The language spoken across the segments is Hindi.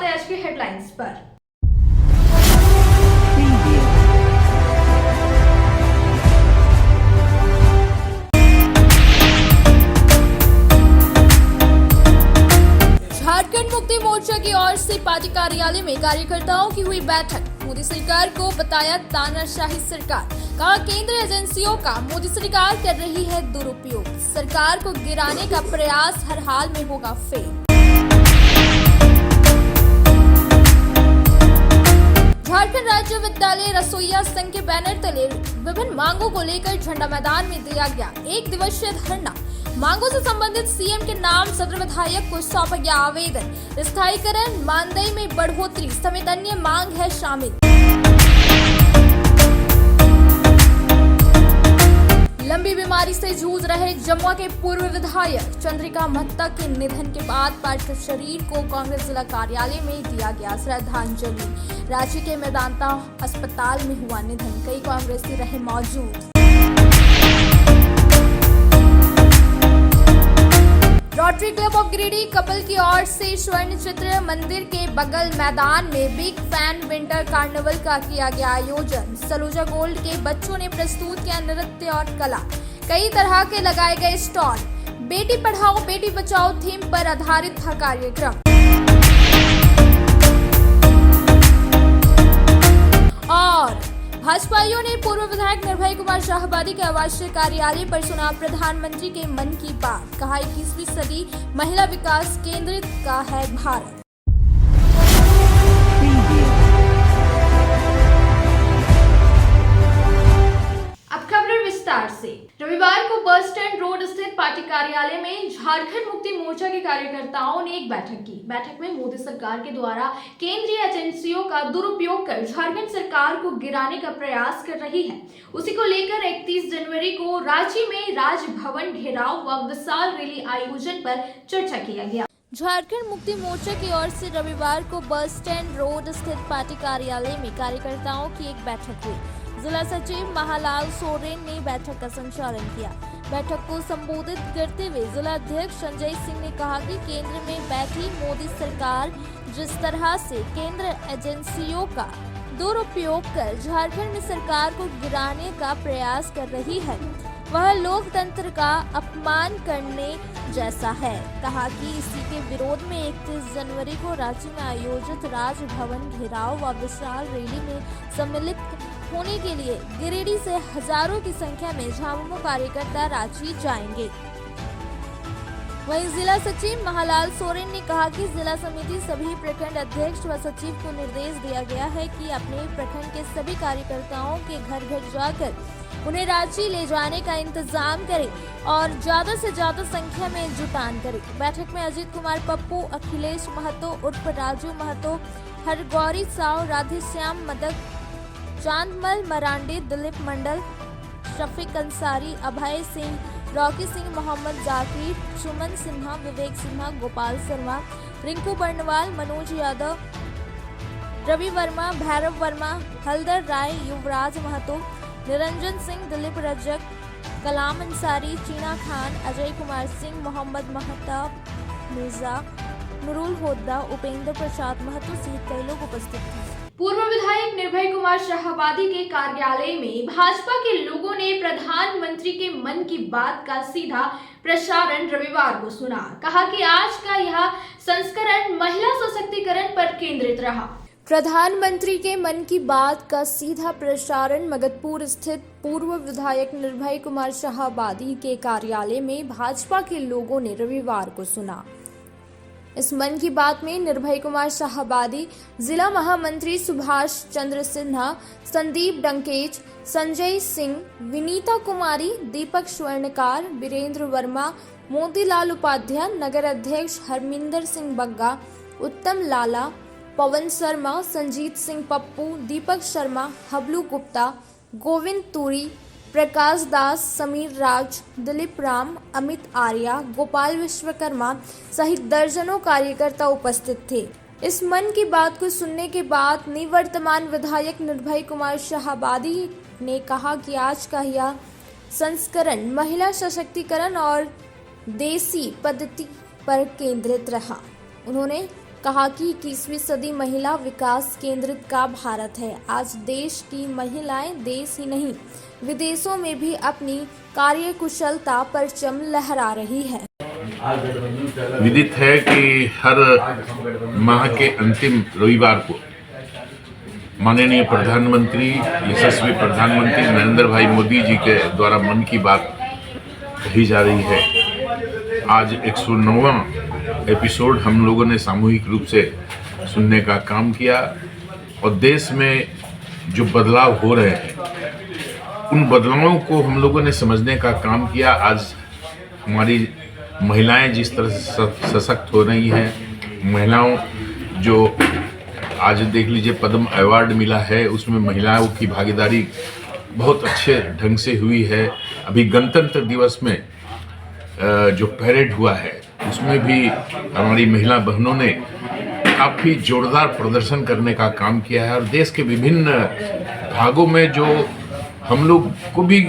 हैं आज के हेडलाइंस पर। झारखंड मुक्ति मोर्चा की ओर से पार्टी कार्यालय में कार्यकर्ताओं की हुई बैठक। मोदी सरकार को बताया तानाशाही सरकार, कहा केंद्र एजेंसियों का मोदी सरकार कर रही है दुरुपयोग, सरकार को गिराने का प्रयास हर हाल में होगा फेल। झारखंड राज्य विद्यालय रसोइया संघ के बैनर तले विभिन्न मांगों को लेकर झंडा मैदान में दिया गया 1 दिवसीय धरना। मांगों से संबंधित सीएम के नाम सदर विधायक को सौंपा गया आवेदन। स्थायीकरण, मानदेय में बढ़ोतरी समेत अन्य मांग है शामिल। लंबी बीमारी से जूझ रहे जमुआ के पूर्व विधायक चंद्रिका महता के निधन के बाद पार्थिव शरीर को कांग्रेस जिला कार्यालय में दिया गया श्रद्धांजलि। रांची के मेदांता अस्पताल में हुआ निधन, कई कांग्रेसी रहे मौजूद। Rotary club of Giridih couple की ओर से स्वर्ण चित्र मंदिर के बगल मैदान में बिग फैन विंटर कार्निवल का किया गया आयोजन। सलूजा गोल्ड के बच्चों ने प्रस्तुत किया नृत्य और कला, कई तरह के लगाए गए स्टॉल। बेटी पढ़ाओ बेटी बचाओ थीम पर आधारित था कार्यक्रम। और भाजपाइयों ने पूर्व विधायक निर्भय कुमार शाहबादी के आवासीय कार्यालय पर सुना प्रधानमंत्री के मन की बात, कहा 21वीं सदी महिला विकास केंद्रित का है भारत। अब खबर विस्तार से। रविवार को बस स्टैंड रोड स्थित पार्टी कार्यालय में झारखंड मुक्ति मोर्चा के कार्यकर्ताओं ने एक बैठक की। बैठक में मोदी सरकार के द्वारा केंद्रीय एजेंसियों का दुरुपयोग कर झारखंड सरकार को गिराने का प्रयास कर रही है, उसी को लेकर 31 जनवरी को रांची में राजभवन घेराव व विशाल रैली आयोजन पर चर्चा किया गया। झारखंड मुक्ति मोर्चा की ओर से रविवार को बस स्टैंड रोड स्थित पार्टी कार्यालय में कार्यकर्ताओं की एक बैठक हुई। जिला सचिव महालाल सोरेन ने बैठक का संचालन किया। बैठक को संबोधित करते हुए जिला अध्यक्ष संजय सिंह ने कहा कि केंद्र में बैठी मोदी सरकार जिस तरह से केंद्र एजेंसियों का दुरुपयोग कर झारखंड में सरकार को गिराने का प्रयास कर रही है, वह लोकतंत्र का अपमान करने जैसा है। कहा कि इसी के विरोध में 31 जनवरी को रांची में आयोजित राजभवन घेराव व विशाल रैली में सम्मिलित होने के लिए गिरिडीह से हजारों की संख्या में झामुमो कार्यकर्ता रांची जाएंगे। वहीं जिला सचिव महालाल सोरेन ने कहा कि जिला समिति सभी प्रखंड अध्यक्ष व सचिव को निर्देश दिया गया है कि अपने प्रखंड के सभी कार्यकर्ताओं के घर घर जाकर उन्हें रांची ले जाने का इंतजाम करें और ज्यादा से ज्यादा संख्या में जुटान करें। बैठक में अजीत कुमार पप्पू, अखिलेश महतो उर्फ राजू महतो, हरगौरी साव, राधेश्याम मदक, चांदमल मरांडी, दिलीप मंडल, शफीक अंसारी, अभय सिंह, रॉकी सिंह, मोहम्मद जाकिर, सुमन सिन्हा, विवेक सिन्हा, गोपाल शर्मा, रिंकू बर्नवाल, मनोज यादव, रवि वर्मा, भैरव वर्मा, हलदर राय, युवराज महतो, निरंजन सिंह, दिलीप रजक, कलाम अंसारी, चीना खान, अजय कुमार सिंह, मोहम्मद महताब मिर्जा, नुरुल होद्दा, उपेंद्र प्रसाद महतो सहित कई लोग उपस्थित थे। पूर्व विधायक निर्भय कुमार शाहबादी के कार्यालय में भाजपा के लोगों ने प्रधानमंत्री के मन की बात का सीधा प्रसारण रविवार को सुना। कहा कि आज का यह संस्करण महिला सशक्तिकरण पर केंद्रित रहा। प्रधानमंत्री के मन की बात का सीधा प्रसारण मगधपुर स्थित पूर्व विधायक निर्भय कुमार शाहबादी के कार्यालय में भाजपा के लोगों ने रविवार को सुना। इस मन की बात में निर्भय कुमार शाहबादी, जिला महामंत्री सुभाष चंद्र सिन्हा, संदीप डंकेज, संजय सिंह, विनीता कुमारी, दीपक स्वर्णकार, वीरेंद्र वर्मा, मोतीलाल उपाध्याय, नगर अध्यक्ष हरमिंदर सिंह बग्गा, उत्तम लाला, पवन शर्मा, संजीत सिंह पप्पू, दीपक शर्मा, हबलू गुप्ता, गोविंद तुरी, प्रकाश दास, समीर राज, दिलीप राम, अमित आर्या, गोपाल विश्वकर्मा सहित दर्जनों कार्यकर्ता उपस्थित थे। इस मन की बात को सुनने के बाद निवर्तमान विधायक निर्भय कुमार शाहबादी ने कहा कि आज का यह संस्करण महिला सशक्तिकरण और देसी पद्धति पर केंद्रित रहा। उन्होंने कहा कि 21वीं सदी महिला विकास केंद्रित का भारत है। आज देश की महिलाएं देश ही नहीं विदेशों में भी अपनी कार्यकुशलता परचम लहरा रही है। विदित है कि हर माह के अंतिम रविवार को माननीय प्रधानमंत्री यशस्वी प्रधानमंत्री नरेंद्र भाई मोदी जी के द्वारा मन की बात कही जा रही है। आज 109वां एपिसोड हम लोगों ने सामूहिक रूप से सुनने का काम किया और देश में जो बदलाव हो रहे हैं उन बदलावों को हम लोगों ने समझने का काम किया। आज हमारी महिलाएं जिस तरह से सशक्त हो रही हैं, महिलाओं जो आज देख लीजिए पद्म अवार्ड मिला है उसमें महिलाओं की भागीदारी बहुत अच्छे ढंग से हुई है। अभी गणतंत्र दिवस में जो परेड हुआ है उसमें भी हमारी महिला बहनों ने काफ़ी जोरदार प्रदर्शन करने का काम किया है और देश के विभिन्न भागों में जो हम लोग को भी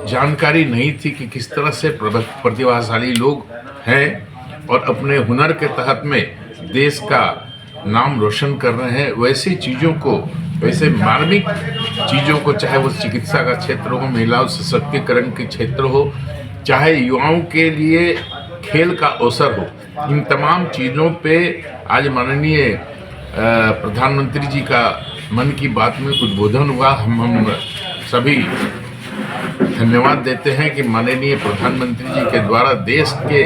जानकारी नहीं थी कि किस तरह से प्रतिभाशाली लोग हैं और अपने हुनर के तहत में देश का नाम रोशन कर रहे हैं, वैसी चीज़ों को, वैसे मार्मिक चीज़ों को, चाहे वो चिकित्सा का क्षेत्र हो, महिलाओं सशक्तिकरण के क्षेत्र हो, चाहे युवाओं के लिए खेल का अवसर हो, इन तमाम चीज़ों पे आज माननीय प्रधानमंत्री जी का मन की बात में उद्बोधन हुआ। हम सभी धन्यवाद देते हैं कि माननीय प्रधानमंत्री जी के द्वारा देश के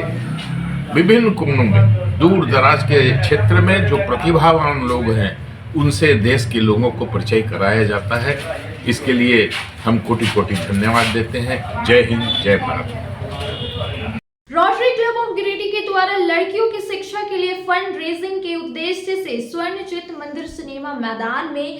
विभिन्न कोनों में, दूर दराज के क्षेत्र में जो प्रतिभावान लोग हैं उनसे देश के लोगों को परिचय कराया जाता है। इसके लिए हम कोटि कोटि धन्यवाद देते हैं। जय हिंद, जय Bharat. Rotary club of Giridih के द्वारा लड़कियों की शिक्षा के लिए फंड रेजिंग के उद्देश्य से स्वर्ण चित्त मंदिर सिनेमा मैदान में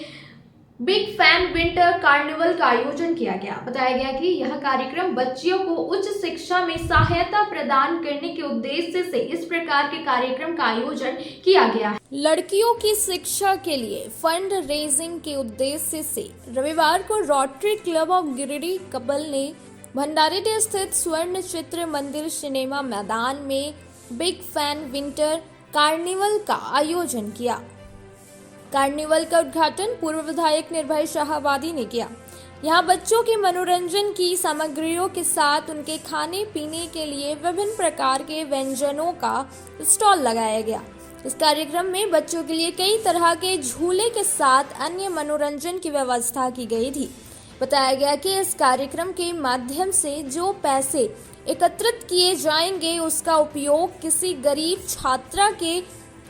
बिग फैन विंटर कार्निवल का आयोजन किया गया। बताया गया कि यह कार्यक्रम बच्चियों को उच्च शिक्षा में सहायता प्रदान करने के उद्देश्य से इस प्रकार के कार्यक्रम का आयोजन किया गया है। लड़कियों की शिक्षा के लिए फंड रेजिंग के उद्देश्य से रविवार को rotary club of Giridih couple ने भंडारीडीह स्थित स्वर्ण चित्र मंदिर सिनेमा मैदान में बिग फैन विंटर कार्निवल का आयोजन किया। कार्निवल का उद्घाटन पूर्व विधायक निर्भय शाहवादी ने किया। यहाँ बच्चों के मनोरंजन की सामग्रियों के साथ उनके खाने पीने के लिए विभिन्न प्रकार के व्यंजनों का स्टॉल लगाया गया। इस कार्यक्रम में बच्चों के लिए कई तरह के झूले के साथ अन्य मनोरंजन की व्यवस्था की गई थी। बताया गया कि इस कार्यक्रम के माध्यम से जो पैसे एकत्रित किए जाएंगे उसका उपयोग किसी गरीब छात्रा के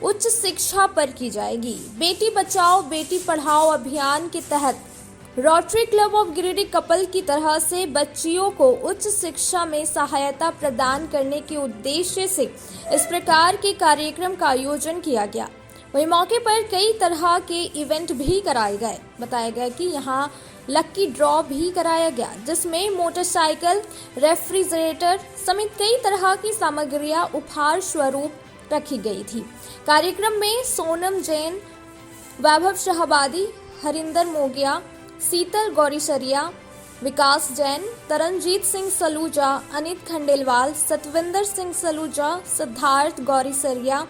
उच्च शिक्षा पर की जाएगी। बेटी बचाओ बेटी पढ़ाओ अभियान के तहत rotary club of Giridih couple की तरह से बच्चियों को उच्च शिक्षा में सहायता प्रदान करने के उद्देश्य से इस प्रकार के कार्यक्रम का आयोजन किया गया। वही मौके पर कई तरह के इवेंट भी कराए गए। बताया गया कि यहाँ लक्की ड्रॉ भी कराया गया जिसमें मोटरसाइकिल, रेफ्रिजरेटर समेत कई तरह की सामग्रियां उपहार स्वरूप रखी गई थी। कार्यक्रम में सोनम जैन, वैभव शाहवादी, हरिंदर मोगिया, शीतल गौरीसरिया, विकास जैन, तरनजीत सिंह सलूजा, अनित खंडेलवाल, सतविंदर सिंह सलूजा, सिद्धार्थ गौरीसरिया,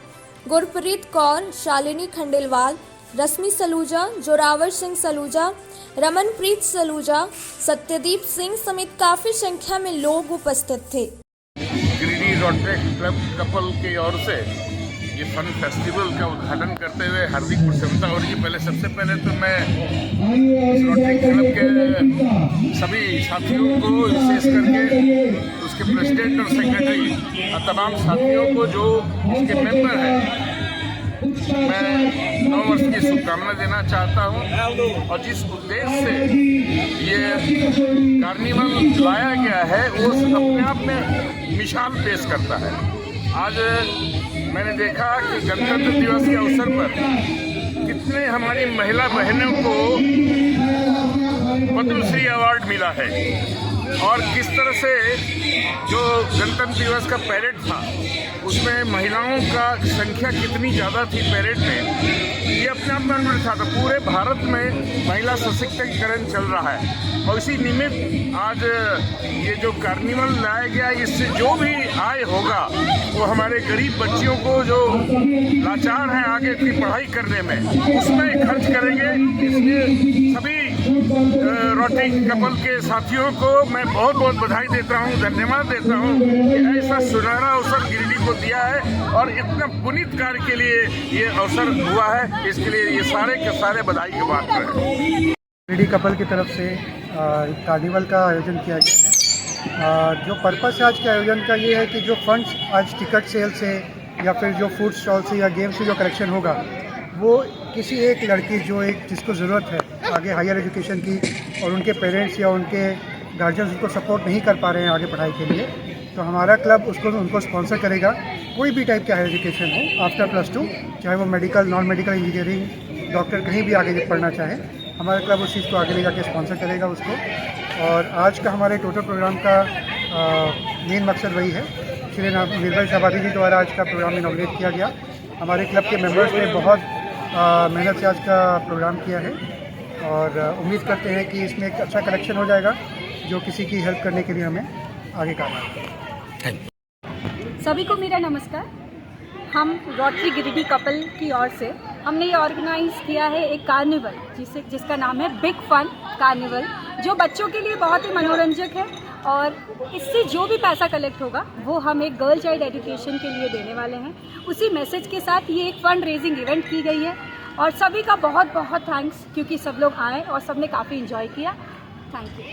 गुरप्रीत कौर, शालिनी खंडेलवाल, रश्मि सलूजा, जोरावर सिंह सलूजा, रमनप्रीत सलूजा, सत्यदीप सिंह समेत काफी संख्या में लोग उपस्थित थे। गिरिडीह रोटरी क्लब कपल की ओर से ये फन फेस्टिवल का उद्घाटन करते हुए हार्दिक प्रसन्नता हो रही है। पहले सबसे पहले तो मैं इस रोटरी क्लब के सभी साथियों को, विशेष करके उसके प्रेसिडेंट और सेक्रेटरी और तमाम साथियों को जो इसके मेंबर हैं, मैं 9 वर्ष की शुभकामना देना चाहता हूं। और जिस उद्देश्य से ये कार्निवल लाया गया है वो अपने आप में मिसाल पेश करता है। आज मैंने देखा कि गणतंत्र दिवस के अवसर पर कितने हमारी महिला बहनों को पद्मश्री अवार्ड मिला है और किस तरह से जो गणतंत्र दिवस का परेड था उसमें महिलाओं का संख्या कितनी ज़्यादा थी परेड में, ये अपने आप में अनूठा था। तो पूरे भारत में महिला सशक्तिकरण चल रहा है और इसी निमित्त आज ये जो कार्निवल लाया गया, इससे जो भी आय होगा वो हमारे गरीब बच्चियों को जो लाचार हैं आगे की पढ़ाई करने में, उसमें खर्च करेंगे। इसलिए सभी रोटरी कपल के साथियों को मैं बहुत बहुत बधाई देता हूँ, धन्यवाद देता हूँ कि ऐसा सुनहरा अवसर गिरिडीह को दिया है और इतना पुनीत कार्य के लिए ये अवसर हुआ है। इसके लिए ये सारे के सारे बधाई की बात करें। गिरिडीह कपल की तरफ से कार्निवल का आयोजन किया गया। जो पर्पस है आज के आयोजन का ये है कि जो फंड्स आज टिकट सेल से या फिर जो फूड स्टॉल से या गेम से जो कलेक्शन होगा, वो किसी एक लड़की जो एक जिसको ज़रूरत है आगे हायर एजुकेशन की और उनके पेरेंट्स या उनके गार्जियंस उनको सपोर्ट नहीं कर पा रहे हैं आगे पढ़ाई के लिए, तो हमारा क्लब उनको स्पॉन्सर करेगा। कोई भी टाइप का हायर एजुकेशन हो आफ्टर +2, चाहे वो medical, non medical, engineering, doctor, कहीं भी आगे पढ़ना चाहे, हमारा क्लब उस चीज़ को आगे ले जाके स्पॉन्सर करेगा उसको। और आज का हमारे टोटल प्रोग्राम का मेन मकसद वही है। श्री निर्मल शाबादी जी द्वारा आज का प्रोग्राम इनॉग्रेट किया गया। हमारे क्लब के मेंबर्स ने बहुत मेहनत से आज का प्रोग्राम किया है और उम्मीद करते हैं कि इसमें एक अच्छा कलेक्शन हो जाएगा जो किसी की हेल्प करने के लिए हमें आगे काम आएगा। सभी को मेरा नमस्कार। हम रोटरी गिरिडीह कपल की ओर से हमने ये ऑर्गेनाइज़ किया है एक कार्निवल, जिसका नाम है बिग फन कार्निवल, जो बच्चों के लिए बहुत ही मनोरंजक है। और इससे जो भी पैसा कलेक्ट होगा वो हम एक गर्ल चाइल्ड एजुकेशन के लिए देने वाले हैं। उसी मैसेज के साथ ये एक फंड रेजिंग इवेंट की गई है और सभी का बहुत बहुत थैंक्स, क्योंकि सब लोग आए और सबने काफ़ी इन्जॉय किया। Thank you.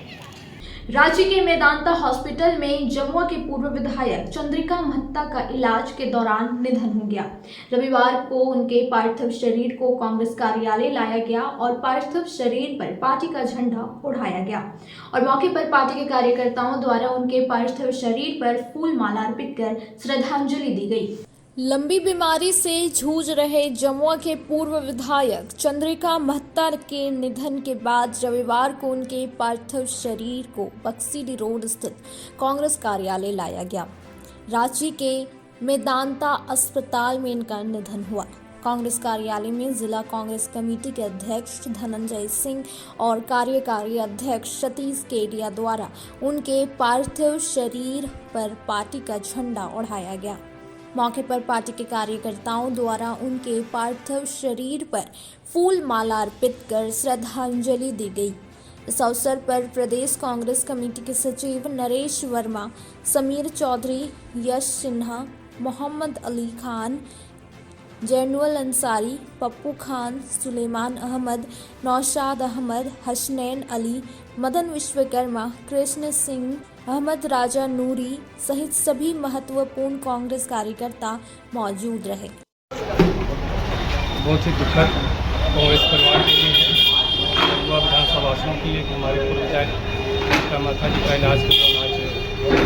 रांची के मेदांता हॉस्पिटल में जमुआ के पूर्व विधायक चंद्रिका महता का इलाज के दौरान निधन हो गया। रविवार को उनके पार्थिव शरीर को कांग्रेस कार्यालय लाया गया और पार्थिव शरीर पर पार्टी का झंडा उड़ाया गया और मौके पर पार्टी के कार्यकर्ताओं द्वारा उनके पार्थिव शरीर पर फूल माला अर्पित कर श्रद्धांजलि दी गई। लंबी बीमारी से जूझ रहे जमुआ के पूर्व विधायक चंद्रिका महता के निधन के बाद रविवार को उनके पार्थिव शरीर को बक्सीडी रोड स्थित कांग्रेस कार्यालय लाया गया। रांची के मेदांता अस्पताल में इनका निधन हुआ। कांग्रेस कार्यालय में जिला कांग्रेस कमेटी के अध्यक्ष धनंजय सिंह और कार्यकारी अध्यक्ष सतीश केडिया द्वारा उनके पार्थिव शरीर पर पार्टी का झंडा उड़ाया गया। मौके पर पार्टी के कार्यकर्ताओं द्वारा उनके पार्थिव शरीर पर फूल माला अर्पित कर श्रद्धांजलि दी गई। इस अवसर पर प्रदेश कांग्रेस कमेटी के सचिव नरेश वर्मा, समीर चौधरी, यश सिन्हा, मोहम्मद अली खान, जैनुअल अंसारी, पप्पू खान, सुलेमान अहमद, नौशाद अहमद, हसनैन अली, मदन विश्वकर्मा, कृष्ण सिंह, अहमद राजा नूरी सहित सभी महत्वपूर्ण कांग्रेस कार्यकर्ता मौजूद रहे। बहुत ही दुखद कांग्रेस परिवार के लिए है, युवा विधानसभा वासियों के लिए, हमारे पूर्व विधायक चंद्रिका महता जी का इलाज के दौरान आज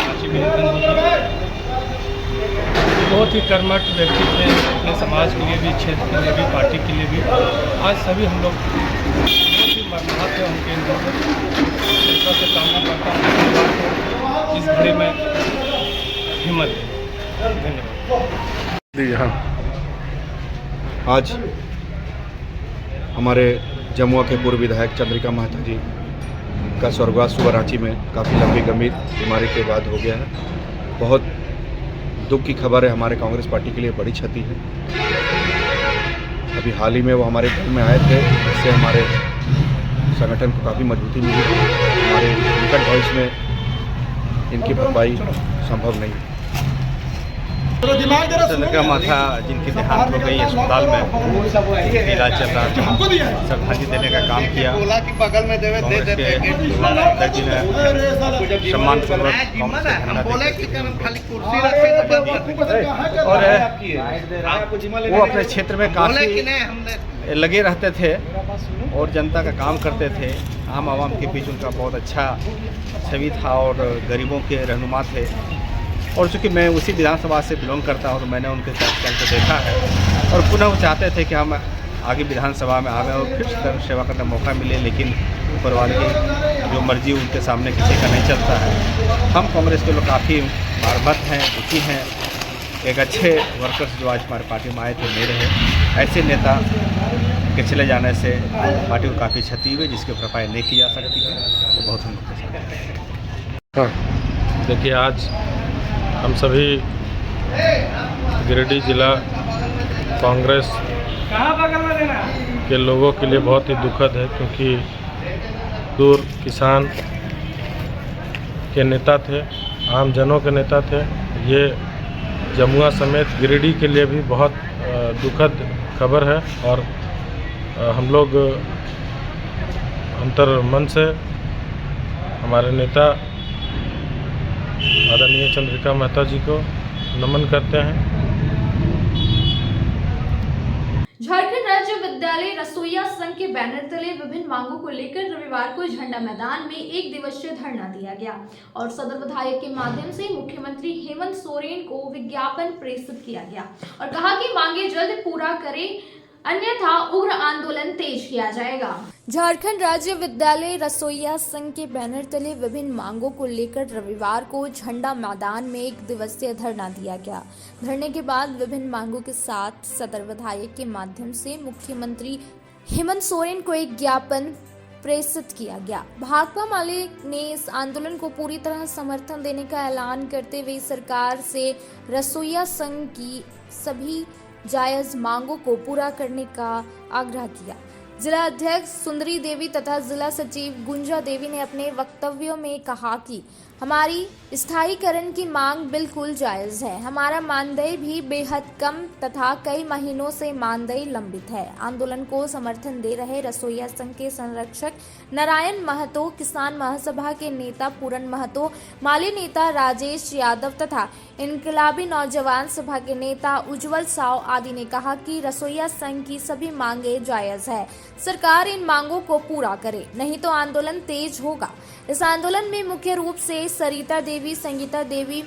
रांची में निधन हो गया। बहुत ही कर्मठ व्यक्ति थे, अपने समाज के लिए भी, क्षेत्र के लिए भी, पार्टी के लिए भी। आज सभी हम लोग बहुत ही मर्माहत है उनके निधन से कामना करता हूँ इस घड़ी में हिम्मत दें। धन्यवाद। आज हमारे जमुआ के पूर्व विधायक चंद्रिका महता जी का स्वर्गवास सुबह रांची में काफ़ी लंबी गंभीर बीमारी के बाद हो गया है। बहुत दुख की खबर है, हमारे कांग्रेस पार्टी के लिए बड़ी क्षति है। अभी हाल ही में वो हमारे घर में आए थे, इससे हमारे संगठन को काफ़ी मजबूती मिली। हमारे निकट भविष्य में इनकी भरपाई संभव नहीं। चंद्रिका महता जिनकी देहांत हो गई अस्पताल में इलाज चल रहा था, श्रद्धांजलि देने का काम किया। कांग्रेस के अध्यक्ष जी ने सम्मान और वो अपने क्षेत्र में काफ़ी लगे रहते थे और जनता का काम करते थे। आम आवाम के बीच उनका बहुत अच्छा छवि था और गरीबों के रहनुमा थे। और चूँकि मैं उसी विधानसभा से बिलोंग करता हूँ तो मैंने उनके कार्यकाल को देखा है और पुनः वो चाहते थे कि हम आगे विधानसभा में आवें और फिर सेवा करने का मौका मिले, लेकिन ऊपर वाले की जो मर्जी उनके सामने किसी का नहीं चलता है। हम कांग्रेस के लोग काफ़ी मरम्मत हैं, दुखी हैं एक अच्छे वर्कर्स जो आज हमारे पार्टी में आए थे नहीं रहे। ऐसे नेता के चले जाने से पार्टी को काफ़ी क्षति हुई, जिसकी भरपाई नहीं की जा सकती है। तो बहुत हम लोग के साथ देखिए, आज हम सभी गिरिडीह जिला कांग्रेस के लोगों के लिए बहुत ही दुखद है, क्योंकि दूर किसान के नेता थे, आम जनों के नेता थे। ये जमुआ समेत गिरिडीह के लिए भी बहुत दुखद खबर है और हम लोग अंतर मन से हमारे नेता आदरणीय चंद्रिका मेहता जी को नमन करते हैं। झारखंड राज्य विद्यालय रसोइया संघ के बैनर तले विभिन्न मांगों को लेकर रविवार को झंडा मैदान में एक दिवसीय धरना दिया गया और सदर विधायक के माध्यम से मुख्यमंत्री हेमंत सोरेन को विज्ञापन प्रेषित किया गया और कहा कि मांगे जल्द पूरा करें, अन्यथा उग्र आंदोलन तेज किया जाएगा। झारखंड राज्य विद्यालय रसोइया संघ के बैनर तले विभिन्न मांगों को लेकर रविवार को झंडा मैदान में एक दिवसीय धरना दिया गया। धरने के बाद विभिन्न मांगों के साथ सदर विधायक के माध्यम से मुख्यमंत्री हेमंत सोरेन को एक ज्ञापन प्रेषित किया गया। भाकपा माले ने इस आंदोलन को पूरी तरह समर्थन देने का ऐलान करते हुए सरकार से रसोइया संघ की सभी जायज मांगों को पूरा करने का आग्रह किया। जिला अध्यक्ष सुंदरी देवी तथा जिला सचिव गुंजा देवी ने अपने वक्तव्यों में कहा कि हमारी स्थायीकरण की मांग बिल्कुल जायज है। हमारा मानदेय भी बेहद कम तथा कई महीनों से मानदेय लंबित है। आंदोलन को समर्थन दे रहे रसोइया संघ के संरक्षक नारायण महतो, किसान महासभा के नेता पूरन महतो, माली नेता राजेश यादव तथा इनकलाबी नौजवान सभा के नेता उज्जवल साव आदि ने कहा कि रसोइया संघ की सभी मांगे जायज है। सरकार इन मांगों को पूरा करे, नहीं तो आंदोलन तेज होगा। इस आंदोलन में मुख्य रूप से सरिता देवी, संगीता देवी,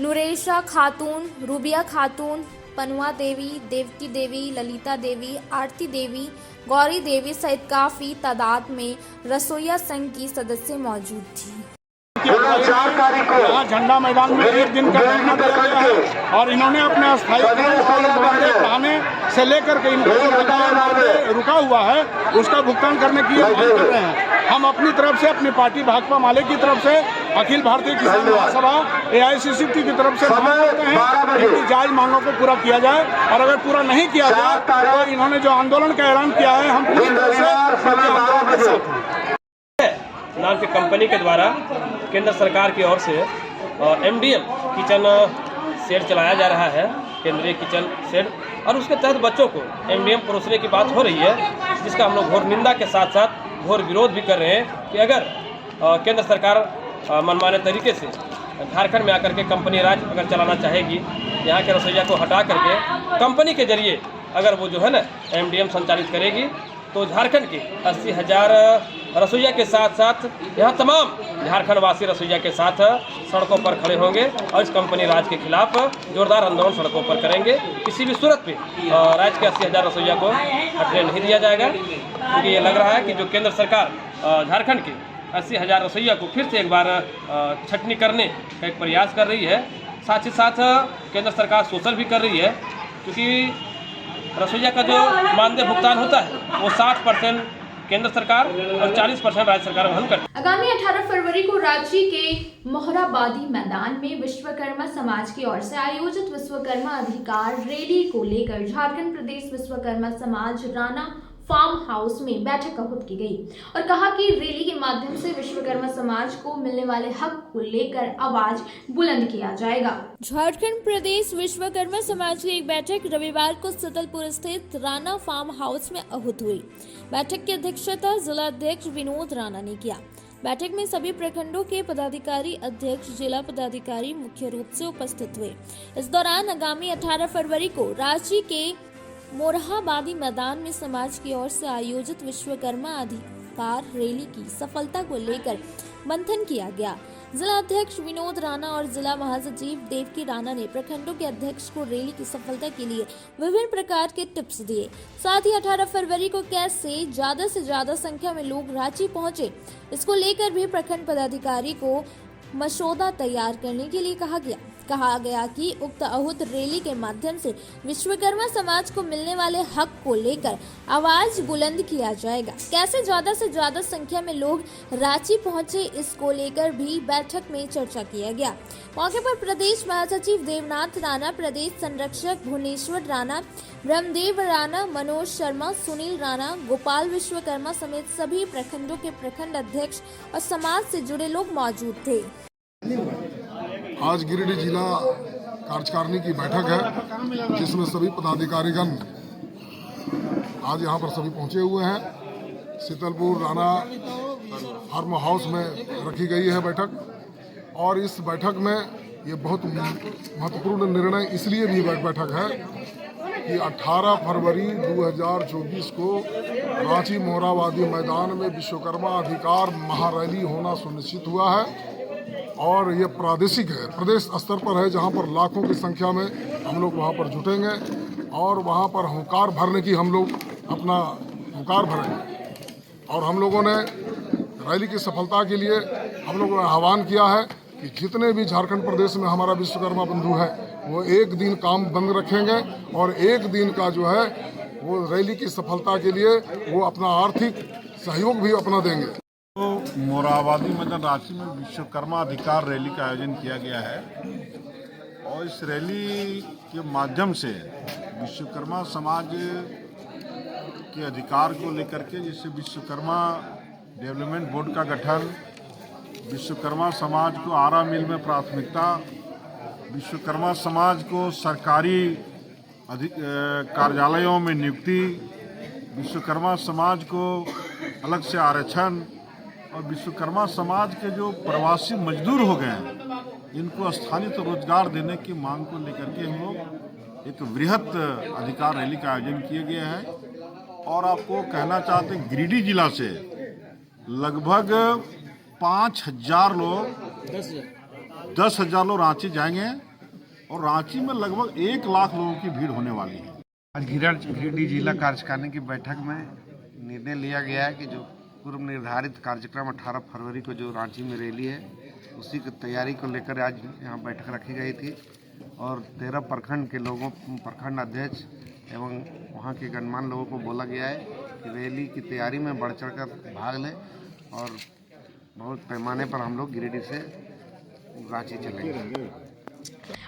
नुरेशा खातून, रूबिया खातून, पनुआ देवी, देवकी देवी, ललिता देवी, आरती देवी, गौरी देवी सहित काफी तादाद में रसोइया संघ की सदस्य मौजूद थी। यहाँ झंडा मैदान में एक दिन का धरना दिया गया है और इन्होंने अपने स्थायीकरण को बढ़ाने से लेकर के इनका जो बकाया रुका हुआ है उसका भुगतान करने की मांग कर रहे हैं। हम अपनी तरफ से, अपनी पार्टी भाकपा माले की तरफ से, अखिल भारतीय किसान महासभा AICCT की तरफ से मांग करते हैं इनकी जायज मांगों को पूरा किया जाए और अगर पूरा नहीं किया जाए तो इन्होंने जो आंदोलन का ऐलान किया है हम पूरी तरह से आंदोलन के साथ हैं। नाम की कंपनी के द्वारा केंद्र सरकार की ओर से MDM किचन शेड चलाया जा रहा है, केंद्रीय किचन शेड, और उसके तहत बच्चों को MDM परोसने की बात हो रही है, जिसका हम लोग घोर निंदा के साथ साथ घोर विरोध भी कर रहे हैं कि अगर केंद्र सरकार मनमाने तरीके से झारखंड में आकर के कंपनी राज अगर चलाना चाहेगी, यहाँ के रसोइया को हटा करके कंपनी के जरिए अगर वो जो है ना MDM संचालित करेगी तो झारखंड के 80,000 रसोइया के साथ साथ यहाँ तमाम झारखंड वासी रसोइया के साथ सड़कों पर खड़े होंगे और इस कंपनी राज के खिलाफ जोरदार आंदोलन सड़कों पर करेंगे। किसी भी सूरत पे राज्य के 80,000 रसोइया को हटने नहीं दिया जाएगा, क्योंकि ये लग रहा है कि जो केंद्र सरकार झारखंड के 80,000 रसोइया को फिर से एक बार छटनी करने का एक प्रयास कर रही है। साथ ही साथ केंद्र सरकार शोषण भी कर रही है, क्योंकि रसोइया का जो मानदेय भुगतान होता है वो 60% केंद्र सरकार और 40% राज्य सरकार वहन करती है। आगामी 18 फरवरी को रांची के मोहराबादी मैदान में विश्वकर्मा समाज की ओर से आयोजित विश्वकर्मा अधिकार रैली को लेकर झारखंड प्रदेश विश्वकर्मा समाज राणा फार्म हाउस में बैठक आहूत की गई और कहा कि रैली के माध्यम से विश्वकर्मा समाज को मिलने वाले हक को लेकर आवाज बुलंद किया जाएगा। झारखंड प्रदेश विश्वकर्मा समाज की एक बैठक रविवार को सतलपुर स्थित राणा फार्म हाउस में आहूत हुई। बैठक की अध्यक्षता जिला अध्यक्ष विनोद राणा ने किया। बैठक में सभी प्रखंडों के पदाधिकारी, अध्यक्ष, जिला पदाधिकारी मुख्य रूप से उपस्थित हुए। इस दौरान आगामी 18 फरवरी को रांची के मोरहाबादी मैदान में समाज की ओर से आयोजित विश्वकर्मा अधिकार रैली की सफलता को लेकर मंथन किया गया। जिला अध्यक्ष विनोद राणा और जिला महासचिव देवकी राणा ने प्रखंडों के अध्यक्ष को रैली की सफलता के लिए विभिन्न प्रकार के टिप्स दिए। साथ ही 18 फरवरी को कैसे ज्यादा से ज्यादा संख्या में लोग रांची पहुंचे, इसको लेकर भी प्रखंड पदाधिकारी को मसौदा तैयार करने के लिए कहा गया। कहा गया कि उक्त अहूत रैली के माध्यम से विश्वकर्मा समाज को मिलने वाले हक को लेकर आवाज बुलंद किया जाएगा। कैसे ज्यादा से ज्यादा संख्या में लोग रांची पहुंचे, इसको लेकर भी बैठक में चर्चा किया गया। मौके पर प्रदेश महासचिव देवनाथ राणा, प्रदेश संरक्षक भुवनेश्वर राणा, ब्रह्मदेव राणा, मनोज शर्मा, सुनील राणा, गोपाल विश्वकर्मा समेत सभी प्रखंडों के प्रखंड अध्यक्ष और समाज से जुड़े लोग मौजूद थे। आज गिरिडीह जिला कार्यकारिणी की बैठक है, जिसमें सभी पदाधिकारीगण आज यहाँ पर सभी पहुँचे हुए हैं। शीतलपुर राणा फार्म हाउस में रखी गई है बैठक, और इस बैठक में ये बहुत महत्वपूर्ण निर्णय इसलिए भी बैठक है कि 18 फरवरी 2024 को रांची मोरहाबादी मैदान में विश्वकर्मा अधिकार महारैली होना सुनिश्चित हुआ है, और ये प्रादेशिक है, प्रदेश स्तर पर है, जहां पर लाखों की संख्या में हम लोग वहां पर जुटेंगे और वहां पर हुंकार भरने की हम लोग अपना हुंकार भरेंगे। और हम लोगों ने रैली की सफलता के लिए हम लोगों ने आह्वान किया है कि जितने भी झारखंड प्रदेश में हमारा विश्वकर्मा बंधु है वो एक दिन काम बंद रखेंगे और एक दिन का जो है वो रैली की सफलता के लिए वो अपना आर्थिक सहयोग भी अपना देंगे। तो मोरहाबादी मैदान रांची में विश्वकर्मा अधिकार रैली का आयोजन किया गया है, और इस रैली के माध्यम से विश्वकर्मा समाज के अधिकार को लेकर के, जैसे विश्वकर्मा डेवलपमेंट बोर्ड का गठन, विश्वकर्मा समाज को आरा मिल में प्राथमिकता, विश्वकर्मा समाज को सरकारी कार्यालयों में नियुक्ति, विश्वकर्मा समाज को अलग से आरक्षण, और विश्वकर्मा समाज के जो प्रवासी मजदूर हो गए हैं इनको स्थानीय रोजगार देने की मांग को लेकर के हम लोग एक वृहत अधिकार रैली का आयोजन किया गया है। और आपको कहना चाहते हैं गिरिडीह जिला से लगभग 5,000 लोग 10,000 लोग रांची जाएंगे, और रांची में लगभग 1 लाख लोगों की भीड़ होने वाली है। आज गिरिडीह जिला कार्यकारिणी की बैठक में निर्णय लिया गया है कि जो पूर्व निर्धारित कार्यक्रम 18 फरवरी को जो रांची में रैली है उसी की तैयारी को लेकर आज यहाँ बैठक रखी गई थी, और 13 प्रखंड के लोगों, प्रखंड अध्यक्ष एवं वहाँ के गणमान्य लोगों को बोला गया है कि रैली की तैयारी में बढ़ चढ़ कर भाग लें, और बहुत पैमाने पर हम लोग गिरिडीह से रांची चलेंगे।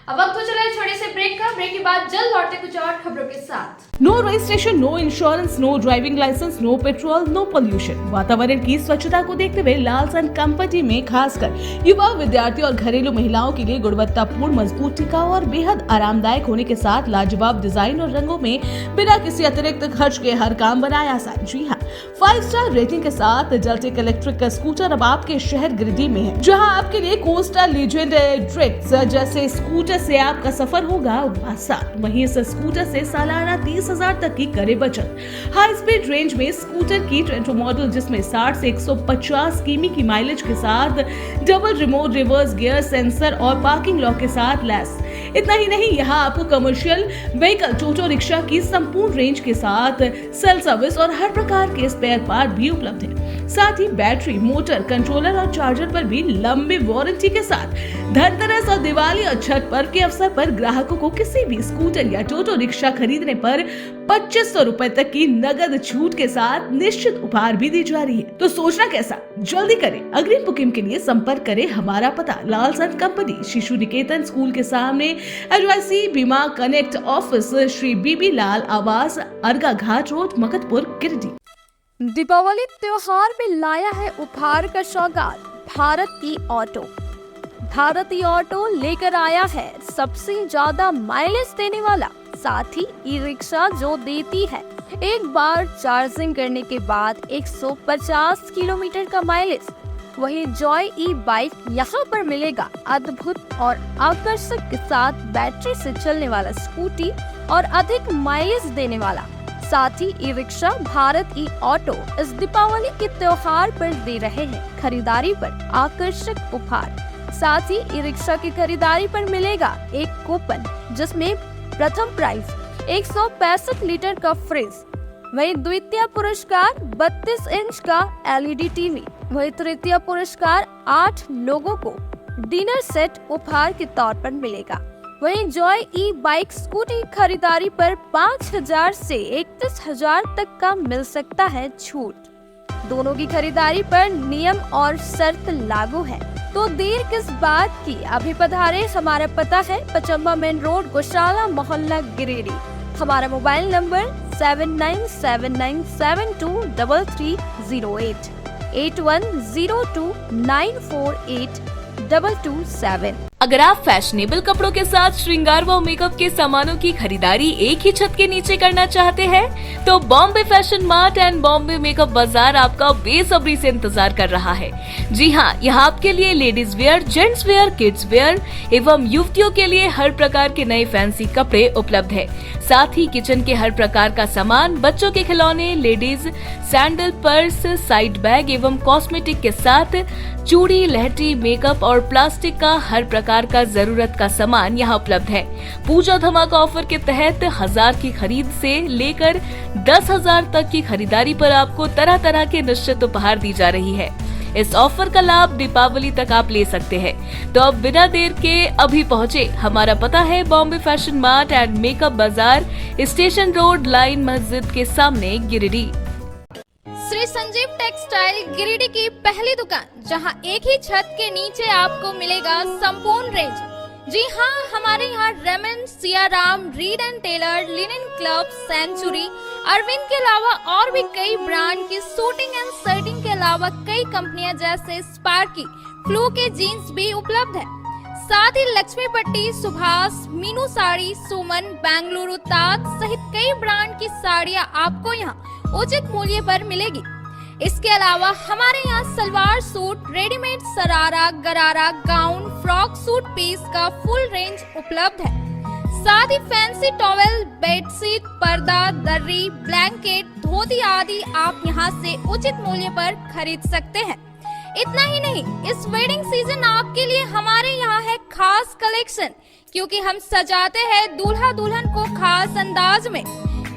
अब वक्त हो चला है छोटे से ब्रेक का। ब्रेक के बाद जल्द लौटते कुछ और खबरों के साथ। No registration, no insurance, no driving licence, no petrol, no pollution. वातावरण की स्वच्छता को देखते हुए लालसन कंपनी में खासकर युवा, विद्यार्थी और घरेलू महिलाओं के लिए गुणवत्तापूर्ण, मजबूत, टिकाऊ और बेहद आरामदायक होने के साथ लाजवाब डिजाइन और रंगों में बिना किसी अतिरिक्त खर्च के हर काम बनाया आसान। जी हाँ, 5 स्टार रेटिंग के साथ जलटेक इलेक्ट्रिक का स्कूटर अब आपके शहर गिरिडीह में है, जहाँ आपके लिए कोस्टा, लीजेंड, ड्रिक्स जैसे स्कूटर से आपका सफर होगा आसान। वहीं इस स्कूटर से सालाना 30,000 तक की करे बचत। हाई स्पीड रेंज में स्कूटर की ट्रेंटो मॉडल, जिसमें 60 से 150 किमी की माइलेज के साथ double remote reverse gear sensor और पार्किंग लॉक के साथ लैस। इतना ही नहीं, यहाँ आपको कमर्शियल व्हीकल, टोटो रिक्शा की संपूर्ण रेंज के साथ सेल सर्विस और हर प्रकार के स्पेयर पार्ट भी उपलब्ध है। साथ ही बैटरी, मोटर, कंट्रोलर और चार्जर पर भी लंबी वारंटी के साथ धनतेरस और दिवाली और छठ पर्व के अवसर पर ग्राहकों को किसी भी स्कूटर या टोटो रिक्शा खरीदने पर 2500 रुपए तक की नगद छूट के साथ निश्चित उपहार भी दी जा रही है। तो सोचना कैसा, जल्दी करें। अग्रिम बुकिंग के लिए संपर्क करें। हमारा पता लालसन कंपनी, शिशु निकेतन स्कूल के सामने, एडवाइसी बीमा कनेक्ट ऑफिस, श्री बीबी लाल आवास, अर्गा घाट रोड, मकतपुर, गिरिडीह। दीपावली त्योहार में लाया है उपहार का सौगात भारती ऑटो। भारती ऑटो लेकर आया है सबसे ज्यादा माइलेज देने वाला, साथ ही ई रिक्शा जो देती है एक बार चार्जिंग करने के बाद 150 किलोमीटर का माइलेज। वही जॉय ई बाइक यहाँ पर मिलेगा अद्भुत और आकर्षक के साथ बैटरी से चलने वाला स्कूटी और अधिक माइलेज देने वाला। साथ ही ई रिक्शा भारत ई ऑटो इस दीपावली के त्योहार पर दे रहे हैं खरीदारी पर आकर्षक उपहार। साथ ही ई रिक्शा की खरीदारी पर मिलेगा एक कूपन, जिसमें प्रथम प्राइज 165 लीटर का फ्रिज, वही द्वितीय पुरस्कार 32 इंच का LED टीवी, वही तृतीय पुरस्कार 8 लोगों को डिनर सेट उपहार के तौर पर मिलेगा। वहीं जॉय ई बाइक स्कूटी खरीदारी पर 5,000 से 31,000 तक का मिल सकता है छूट। दोनों की खरीदारी पर नियम और शर्त लागू है, तो देर किस बात की, अभी पधारे। हमारा पता है पचम्बा मेन रोड, गौशाला मोहल्ला, गिरिडीह। हमारा मोबाइल नंबर 7979723308 8102948227। अगर आप फैशनेबल कपड़ों के साथ श्रृंगार व मेकअप के सामानों की खरीदारी एक ही छत के नीचे करना चाहते हैं, तो Bombay fashion mart and Bombay makeup बाजार आपका बेसब्री से इंतजार कर रहा है। जी हाँ, यहाँ आपके लिए ladies wear, gents wear, kids where एवं युवतियों के लिए हर प्रकार के नए फैंसी कपड़े उपलब्ध है। साथ ही किचन के हर प्रकार का सामान, बच्चों के खिलौने, ladies sandal, purse, side bag एवं कॉस्मेटिक के साथ चूड़ी, लहठी, मेकअप और प्लास्टिक का हर प्रकार का जरूरत का सामान यहाँ उपलब्ध है। पूजा धमाका ऑफर के तहत 1000 की खरीद से लेकर 10,000 तक की खरीदारी पर आपको तरह तरह के निश्चित उपहार दी जा रही है। इस ऑफर का लाभ दीपावली तक आप ले सकते हैं। तो अब बिना देर के अभी पहुँचे। हमारा पता है Bombay fashion mart and makeup बाजार, स्टेशन रोड, लाइन मस्जिद के सामने, गिरिडीह। श्री संजीव टेक्सटाइल गिरिडीह की पहली दुकान, जहां एक ही छत के नीचे आपको मिलेगा संपूर्ण रेंज। जी हाँ, हमारे यहाँ Raymond, Siyaram, Reid and Taylor, linen club, century, Arvind के अलावा और भी कई ब्रांड की सूटिंग एंड शर्टिंग के अलावा कई कंपनियां जैसे स्पार्की, फ्लू के जीन्स भी उपलब्ध है। साथ ही लक्ष्मी पट्टी, सुभाष, मीनू साड़ी, सुमन, बेंगलुरु ताज सहित कई ब्रांड की साड़ियां आपको यहाँ उचित मूल्य पर मिलेगी। इसके अलावा हमारे यहाँ सलवार सूट, रेडीमेड सरारा, गरारा, गाउन, फ्रॉक सूट पीस का फुल रेंज उपलब्ध है। साथ ही फैंसी टॉवेल, बेडशीट, पर्दा, दर्री, ब्लैंकेट, धोती आदि आप यहाँ से उचित मूल्य पर खरीद सकते हैं। इतना ही नहीं, इस वेडिंग सीजन आपके लिए हमारे यहाँ है खास कलेक्शन, क्योंकि हम सजाते हैं दूल्हा दुल्हन को खास अंदाज में।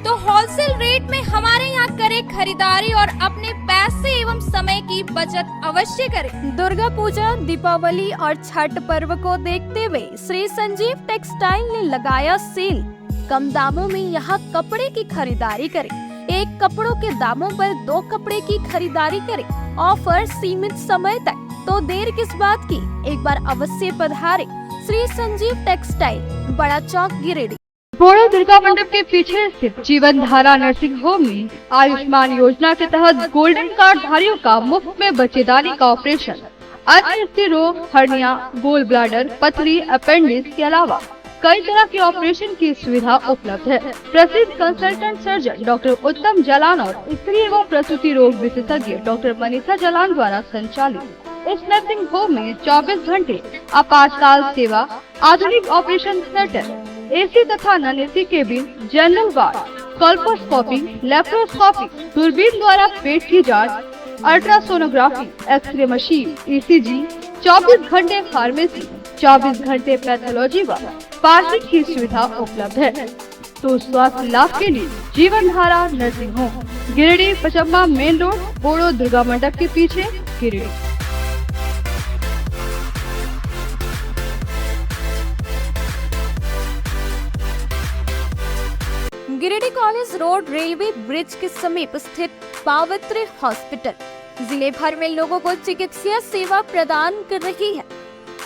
तो होलसेल रेट में हमारे यहाँ करें खरीदारी और अपने पैसे एवं समय की बचत अवश्य करें। दुर्गा पूजा, दीपावली और छठ पर्व को देखते हुए श्री संजीव टेक्सटाइल ने लगाया सेल। कम दामों में यहाँ कपड़े की खरीदारी करें। एक कपड़ों के दामों पर 2 कपड़े की खरीदारी करें। ऑफर सीमित समय तक, तो देर किस बात की, एक बार अवश्य पधारें। श्री संजीव टेक्सटाइल, बड़ा चौक, गिरिडीह। बोड़ो दुर्गा मंडप के पीछे स्थित जीवन धारा नर्सिंग होम में आयुष्मान योजना के तहत गोल्डन कार्ड धारियों का मुफ्त में बच्चेदानी का ऑपरेशन, अन्य स्त्री रोग, हर्निया, गोल ब्लैडर, पथरी, अपेंडिक्स के अलावा कई तरह के ऑपरेशन की सुविधा उपलब्ध है। प्रसिद्ध कंसल्टेंट सर्जन डॉक्टर उत्तम जलान और स्त्री एवं प्रसूति रोग विशेषज्ञ डॉक्टर मनीषा जलान द्वारा संचालित इस नर्सिंग होम में 24 घंटे आपातकाल सेवा, आधुनिक ऑपरेशन थिएटर, एसी तथा non AC cabin, general ward, colposcopy, laparoscopy, दूरबीन द्वारा पेट की जांच, अल्ट्रासोनोग्राफी, एक्सरे मशीन, ईसीजी, 24 घंटे फार्मेसी, 24 घंटे पैथोलॉजी व पार्किंग की सुविधा उपलब्ध है। तो स्वास्थ्य लाभ के लिए जीवन धारा nursing home, Giridih, Pachamba main road, Bodo Durga मंडप के पीछे, Giridih. Giridih college road railway bridge के समीप स्थित पावित्री हॉस्पिटल जिले भर में लोगों को चिकित्सा सेवा प्रदान कर रही है।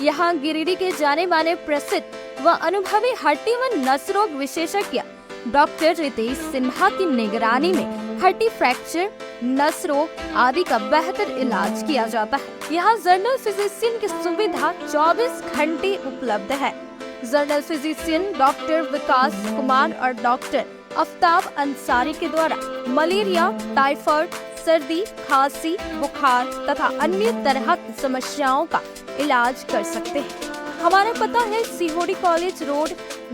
यहाँ गिरिडीह के जाने माने प्रसिद्ध व अनुभवी हड्डी व नस रोग विशेषज्ञ डॉक्टर रितेश सिन्हा की निगरानी में हड्डी फ्रैक्चर, नस रोग आदि का बेहतर इलाज किया जाता है। यहाँ जनरल फिजिशियन की सुविधा 24 घंटे उपलब्ध है। जनरल फिजिशियन डॉक्टर विकास कुमार और डॉक्टर आफ्ताब अंसारी के द्वारा मलेरिया, टाइफाइड, सर्दी, खांसी, बुखार तथा अन्य तरह की समस्याओं का इलाज कर सकते हैं। हमारा पता है Sihodih college road,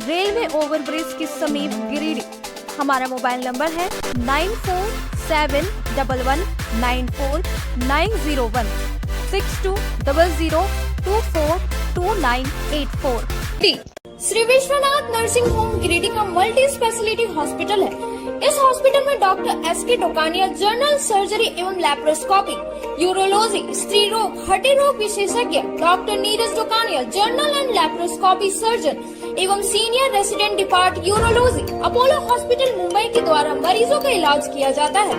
railway overbridge के समीप, गिरिडीह। हमारा मोबाइल नंबर है 9471194901 6200242984। श्री विश्वनाथ नर्सिंग होम गिरिडीह का मल्टी स्पेशलिटी हॉस्पिटल है। इस हॉस्पिटल में doctor S K. Dokania general surgery एवं लैप्रोस्कोपी, यूरोलॉजी, स्त्री रोग, हड्डी रोग विशेषज्ञ, doctor Neeraj Dokania general and laparoscopy surgeon एवं senior resident depart urology, Apollo hospital Mumbai के द्वारा मरीजों का इलाज किया जाता है।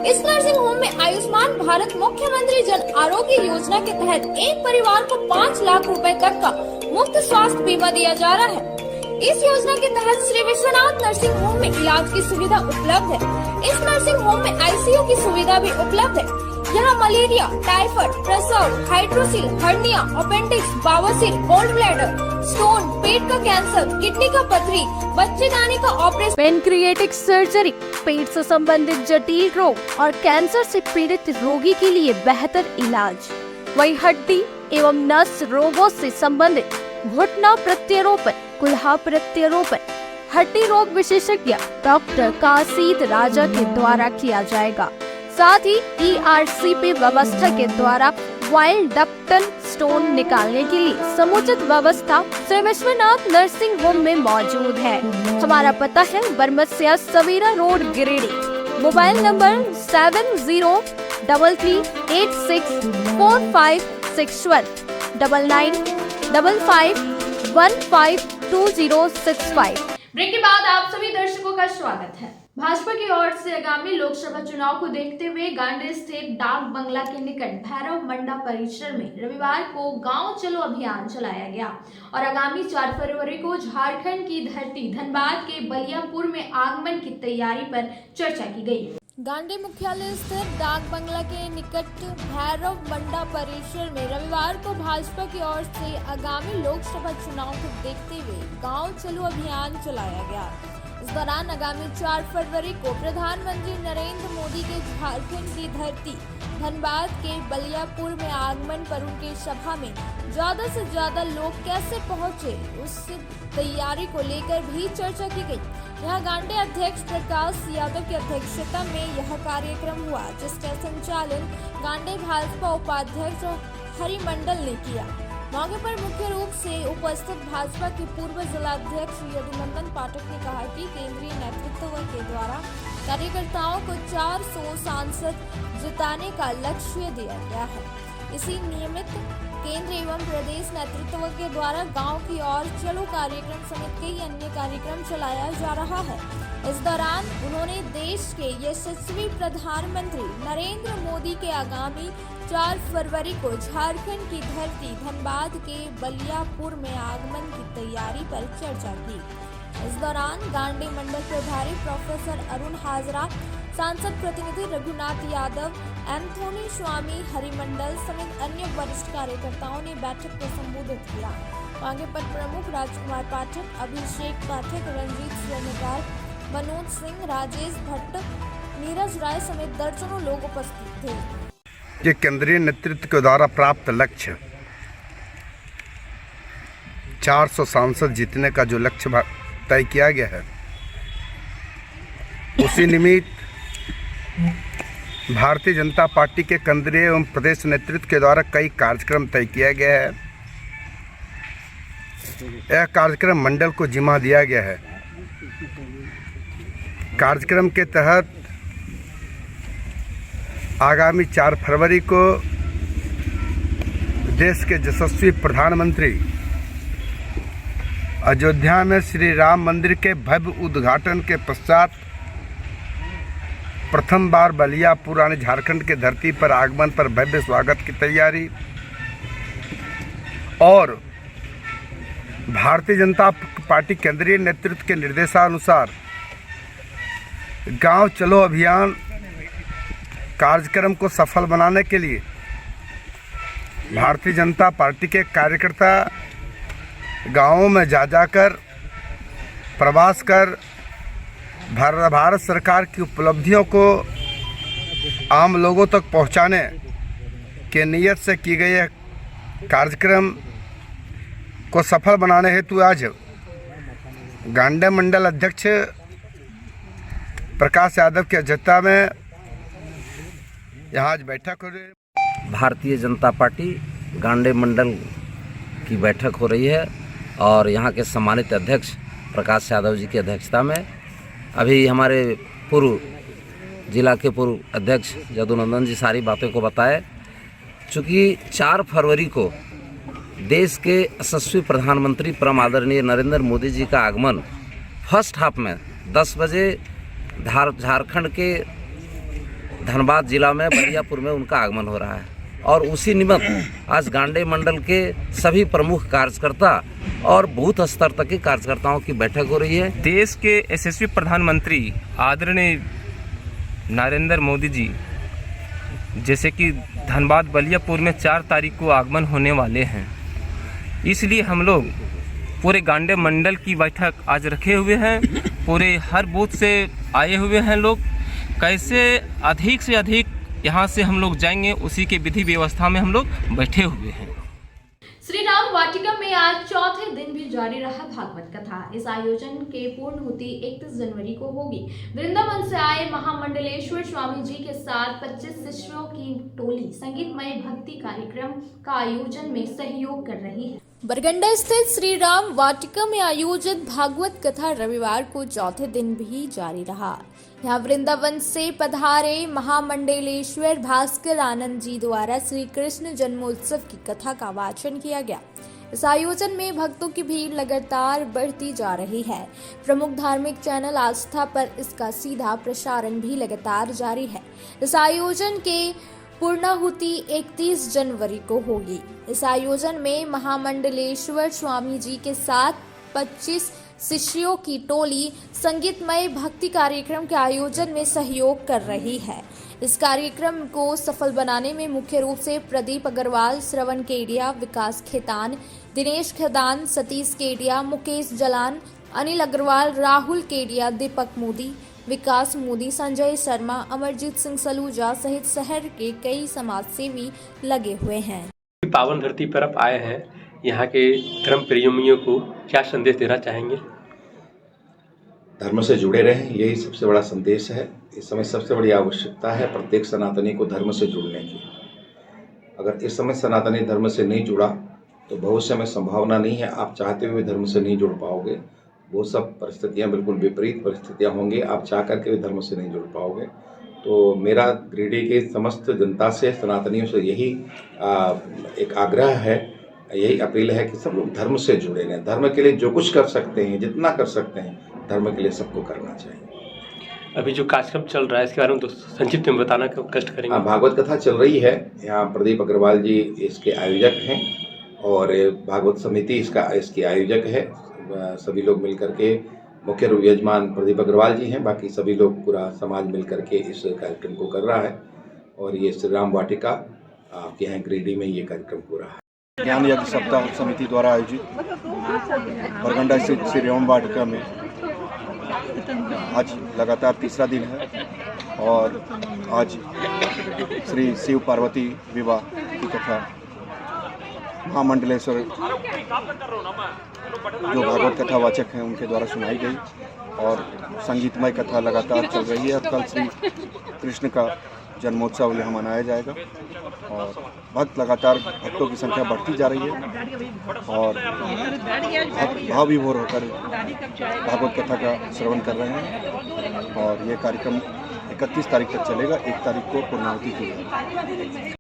इस नर्सिंग होम में आयुष्मान भारत मुख्यमंत्री जन आरोग्य योजना के तहत एक परिवार को 5 लाख रुपए तक का मुफ्त स्वास्थ्य बीमा दिया जा रहा है। इस योजना के तहत श्री विश्वनाथ नर्सिंग होम में इलाज की सुविधा उपलब्ध है। इस नर्सिंग होम में आईसीयू की सुविधा भी उपलब्ध है। यहाँ मलेरिया, टाइफाइड, प्रसव, हाइड्रोसिल, हर्निया, अपेंडिक्स, बवासीर, गोल्ड ब्लैडर, स्टोन, पेट का कैंसर, किडनी का पथरी, बच्चेदानी का ऑपरेशन, पेनक्रिएटिक सर्जरी, पेट से संबंधित जटिल रोग और कैंसर से पीड़ित रोगी के लिए बेहतर इलाज। वही हड्डी एवं नस रोगों से संबंधित घुटना प्रत्यारोपण, कुल्हा प्रत्यारोपण, हड्डी रोग विशेषज्ञ डॉक्टर काशीद राजा के द्वारा किया जाएगा। साथ ही ERCP व्यवस्था के द्वारा वाइल्ड डक्टल स्टोन निकालने के लिए समुचित व्यवस्था श्री विश्वनाथ नर्सिंग होम में मौजूद है। हमारा पता है Baramsia Savera road, Giridih. Mobile number 7033864561 9955152065। Break के बाद आप सभी दर्शकों का स्वागत है। भाजपा की ओर से आगामी लोकसभा चुनाव को देखते हुए गांधी स्थित डाक बंगला के निकट भैरव मंडा परिसर में रविवार को गांव चलो अभियान चलाया गया और आगामी 4 फरवरी को झारखंड की धरती धनबाद के बलियापुर में आगमन की तैयारी पर चर्चा की गई। गांधी मुख्यालय स्थित डाक बंगला के निकट भैरव मंडा परिसर में रविवार को भाजपा की ओर से आगामी लोकसभा चुनाव को देखते हुए गांव चलो अभियान चलाया गया। इस दौरान आगामी 4 फरवरी को प्रधानमंत्री नरेंद्र मोदी के झारखंड की धरती धनबाद के बलियापुर में आगमन पर उनकी सभा में ज्यादा से ज्यादा लोग कैसे पहुंचे, उस तैयारी को लेकर भी चर्चा की गई। यहाँ गांधी अध्यक्ष प्रकाश यादव की अध्यक्षता में यह कार्यक्रम हुआ, जिसका संचालन गांधी भाजपा उपाध्यक्ष हरिमंडल ने किया। मौके पर मुख्य रूप से उपस्थित भाजपा के पूर्व जिलाध्यक्ष यदुनंदन पाठक ने कहा कि केंद्रीय नेतृत्व के द्वारा कार्यकर्ताओं को 400 सांसद जिताने का लक्ष्य दिया गया है। इसी नियमित केंद्र एवं प्रदेश नेतृत्व के द्वारा गांव की ओर चलो कार्यक्रम समेत कई अन्य कार्यक्रम चलाया जा रहा है। इस दौरान उन्होंने देश के यशस्वी प्रधानमंत्री नरेंद्र मोदी के आगामी 4 फरवरी को झारखंड की धरती धनबाद के बलियापुर में आगमन की तैयारी पर चर्चा की। इस दौरान गांधी मंडल प्रभारी प्रोफेसर अरुण हाजरा, सांसद प्रतिनिधि रघुनाथ यादव, एंथोनी स्वामी, हरिमंडल समेत अन्य वरिष्ठ कार्यकर्ताओं ने बैठक को संबोधित किया। आगे पर प्रमुख राजकुमार पाठक, अभिषेक पाठक, रंजीत स्वर्णकार, मनोज सिंह, राजेश भट्ट, नीरज राय समेत दर्जनों लोग उपस्थित थे। ये केंद्रीय नेतृत्व के द्वारा प्राप्त लक्ष्य 400 सांसद जीतने का जो लक्ष्य तय किया गया है, उसी निमित्त भारतीय जनता पार्टी के केंद्रीय एवं प्रदेश नेतृत्व के द्वारा कई कार्यक्रम तय किया गया है। यह कार्यक्रम मंडल को जिम्मा दिया गया है। कार्यक्रम के तहत आगामी 4 फरवरी को देश के यशस्वी प्रधानमंत्री अयोध्या में श्री राम मंदिर के भव्य उद्घाटन के पश्चात प्रथम बार बलियापुर यानी झारखंड के धरती पर आगमन पर भव्य स्वागत की तैयारी और भारतीय जनता पार्टी केंद्रीय नेतृत्व के निर्देशानुसार गांव चलो अभियान कार्यक्रम को सफल बनाने के लिए भारतीय जनता पार्टी के कार्यकर्ता गांवों में जाकर प्रवास कर भारत सरकार की उपलब्धियों को आम लोगों तक पहुंचाने के नियत से की गई कार्यक्रम को सफल बनाने हेतु आज गांधी मंडल अध्यक्ष प्रकाश यादव की अध्यक्षता में यहाँ आज बैठक हो रही है। भारतीय जनता पार्टी गांधी मंडल की बैठक हो रही है और यहाँ के सम्मानित अध्यक्ष प्रकाश यादव जी की अध्यक्षता में अभी हमारे पूर्व जिला के पूर्व अध्यक्ष यदुनंदन जी सारी बातों को बताए। चूँकि 4 फरवरी को देश के यशस्वी प्रधानमंत्री परम आदरणीय नरेंद्र मोदी जी का आगमन फर्स्ट हाफ में 10 बजे झारखंड के धनबाद जिला में बलियापुर में उनका आगमन हो रहा है और उसी निमित्त आज गांडे मंडल के सभी प्रमुख कार्यकर्ता और बूथ स्तर तक के कार्यकर्ताओं की बैठक हो रही है। देश के यशस्वी प्रधानमंत्री आदरणीय नरेंद्र मोदी जी जैसे कि धनबाद बलियापुर में 4 तारीख को आगमन होने वाले हैं, इसलिए हम लोग पूरे गांडे मंडल की बैठक आज रखे हुए हैं। पूरे हर बूथ से आए हुए हैं लोग, कैसे अधिक से अधिक यहाँ से हम लोग जाएंगे उसी के विधि व्यवस्था में हम लोग बैठे हुए हैं। श्री राम वाटिका में आज चौथे दिन भी जारी रहा भागवत कथा। इस आयोजन के पूर्णहुति 31 जनवरी को होगी। वृंदावन से आए महामंडलेश्वर स्वामी जी के साथ 25 शिष्यों की टोली संगीतमय भक्ति कार्यक्रम का आयोजन में सहयोग कर रही है। बरगंडा स्थित श्री राम वाटिका में आयोजित भागवत कथा रविवार को चौथे दिन भी जारी रहा। यहाँ वृंदावन से पधारे महामंडलेश्वर भास्कर आनंद जी द्वारा श्री कृष्ण जन्मोत्सव की कथा का वाचन किया गया। इस आयोजन में भक्तों की भीड़ लगातार बढ़ती जा रही है। प्रमुख धार्मिक चैनल आस्था पर इसका सीधा प्रसारण भी लगातार जारी है। इस आयोजन के पूर्णाहुति 31 जनवरी को होगी। इस आयोजन में महामंडलेश्वर स्वामी जी के साथ 25 शिष्यों की टोली संगीतमय भक्ति कार्यक्रम के आयोजन में सहयोग कर रही है। इस कार्यक्रम को सफल बनाने में मुख्य रूप से प्रदीप अग्रवाल, श्रवण केडिया, विकास खेतान, दिनेश खेदान, सतीश केडिया, मुकेश जलान, अनिल अग्रवाल, राहुल केडिया, दीपक मोदी, विकास मोदी, संजय शर्मा, अमरजीत सिंह सलूजा सहित शहर के कई समाजसेवी लगे हुए हैं। पावन धरती पर आप आए हैं, यहाँ के धर्म प्रेमियों को क्या संदेश देना चाहेंगे? धर्म से जुड़े रहें, यही सबसे बड़ा संदेश है। इस समय सबसे बड़ी आवश्यकता है प्रत्येक सनातनी को धर्म से जुड़ने की। अगर इस समय सनातनी धर्म से नहीं जुड़ा तो भविष्य में संभावना नहीं है आप चाहते हुए धर्म से नहीं जुड़ पाओगे। वो सब परिस्थितियाँ बिल्कुल विपरीत परिस्थितियाँ होंगी, आप चाह करके भी धर्म से नहीं जुड़ पाओगे। तो मेरा गिरिडीह के समस्त जनता से, सनातनियों से यही एक आग्रह है, यही अपील है कि सब लोग धर्म से जुड़े रहें। धर्म के लिए जो कुछ कर सकते हैं, जितना कर सकते हैं, धर्म के लिए सबको करना चाहिए। अभी जो कार्यक्रम चल रहा है इसके बारे में तो संक्षिप्त में बताना कष्ट करेंगे। भागवत कथा चल रही है। यहाँ प्रदीप अग्रवाल जी इसके आयोजक हैं और भागवत समिति इसकी आयोजक है। सभी लोग मिलकर के, मुख्य रूप यजमान प्रदीप अग्रवाल जी हैं, बाकी सभी लोग पूरा समाज मिलकर के इस कार्यक्रम को कर रहा है। और ये श्री राम वाटिका आपके यहाँ गिरिडीह में ये कार्यक्रम हो रहा है। ज्ञान यज्ञ सप्ताह समिति द्वारा आयोजित बरगंडा स्थित श्री राम वाटिका में आज लगातार तीसरा दिन है और आज श्री शिव पार्वती विवाह की कथा महामंडलेश्वर जो भागवत कथा वाचक हैं उनके द्वारा सुनाई गई और संगीतमय कथा लगातार चल रही है। कल श्री कृष्ण का जन्मोत्सव यहाँ मनाया जाएगा और भक्तों की संख्या बढ़ती जा रही है और भाव विभोर होकर भागवत कथा का श्रवण कर रहे हैं। और ये कार्यक्रम 31 तारीख तक चलेगा। 1 तारीख को पूर्णाहुति की जाएगी।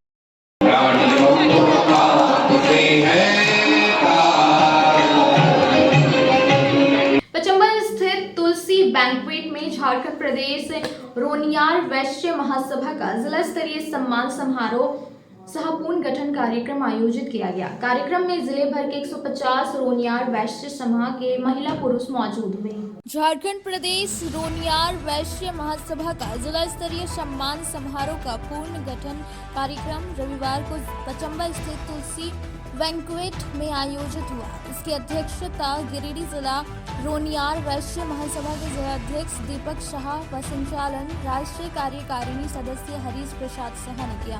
पचम्बल स्थित तुलसी बैंक्वेट में झारखंड प्रदेश रोनियार वैश्य महासभा का जिला स्तरीय सम्मान समारोह सह पुनर्गठन कार्यक्रम आयोजित किया गया। कार्यक्रम में जिले भर के 150 रोनियार वैश्य समाज के महिला पुरुष मौजूद हुए। झारखंड प्रदेश रोनियार वैश्य महासभा का जिला स्तरीय सम्मान समारोह का पुनर्गठन कार्यक्रम रविवार को पचम्बल स्थित तुलसी बैंक्वेट में आयोजित हुआ। इसकी अध्यक्षता गिरिडीह जिला रोनियार वैश्य महासभा के जिलाध्यक्ष दीपक शाह व संचालन राष्ट्रीय कार्यकारिणी सदस्य हरीश प्रसाद शाह ने किया।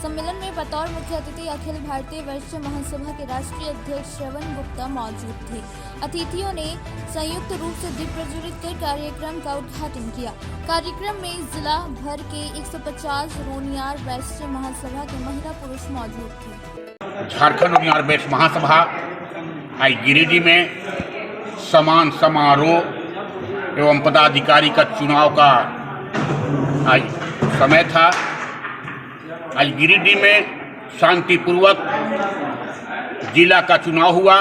सम्मेलन में बतौर मुख्य अतिथि अखिल भारतीय वैश्य महासभा के राष्ट्रीय अध्यक्ष श्रवण गुप्ता मौजूद थे। अतिथियों ने संयुक्त रूप से दीप प्रज्वलित कर कार्यक्रम का उद्घाटन किया। कार्यक्रम में जिला भर के 150 रोनियार वैश्य महासभा के महिला पुरुष मौजूद थे। झारखंड रोनियार वैश्य महासभा आज गिरिडीह में समान समारोह एवं पदाधिकारी का चुनाव का आज समय था, आज गिरिडीह में शांतिपूर्वक जिला का चुनाव हुआ,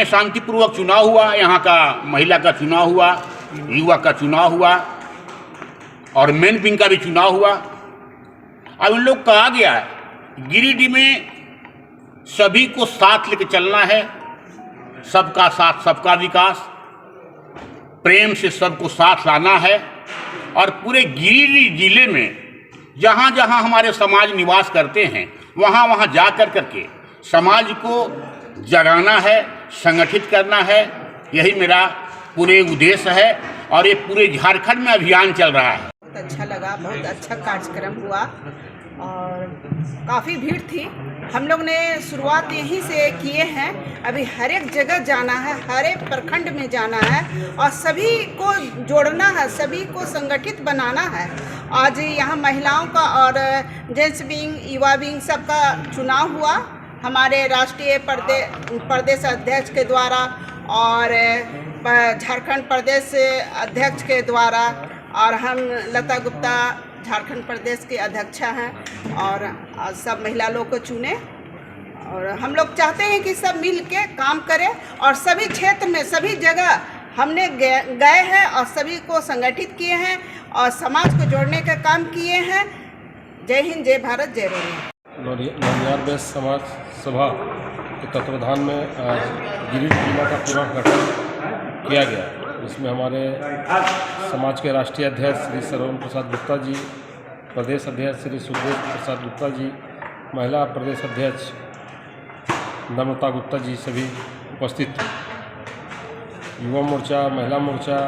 शांतिपूर्वक चुनाव हुआ, यहाँ का महिला का चुनाव हुआ, युवा का चुनाव हुआ और मेन विंग का भी चुनाव हुआ। अब उन लोग कहा गया है गिरिडीह में सभी को साथ लेकर चलना है, सबका साथ सबका विकास, प्रेम से सबको साथ लाना है और पूरे गिरिडीह जिले में जहाँ जहाँ हमारे समाज निवास करते हैं वहाँ वहाँ जा कर करके समाज को जगाना है, संगठित करना है। यही मेरा पूरे उद्देश्य है और ये पूरे झारखंड में अभियान चल रहा है। बहुत अच्छा लगा, बहुत अच्छा कार्यक्रम हुआ और काफ़ी भीड़ थी। हम लोग ने शुरुआत यहीं से किए हैं, अभी हर एक जगह जाना है, हर एक प्रखंड में जाना है और सभी को जोड़ना है, सभी को संगठित बनाना है। आज यहाँ महिलाओं का और जेंट्स विंग, युवा विंग सबका चुनाव हुआ हमारे राष्ट्रीय प्रदेश अध्यक्ष के द्वारा और झारखंड प्रदेश अध्यक्ष के द्वारा, और हम लता गुप्ता झारखंड प्रदेश के अध्यक्षा हैं और सब महिला लोग को चुने। और हम लोग चाहते हैं कि सब मिल के काम करें और सभी क्षेत्र में सभी जगह हमने गए हैं और सभी को संगठित किए हैं और समाज को जोड़ने का काम किए हैं। जय हिंद, जय भारत, जय रोनिया। नौनियार बेस समाज सभा के तत्वाधान में आज गिरिडीह जिला का पूरा गठन किया गया। इसमें हमारे समाज के राष्ट्रीय अध्यक्ष श्री श्रवण प्रसाद गुप्ता जी, प्रदेश अध्यक्ष श्री सुखदेव प्रसाद गुप्ता जी, महिला प्रदेश अध्यक्ष नम्रता गुप्ता जी सभी उपस्थित थे। युवा मोर्चा, महिला मोर्चा,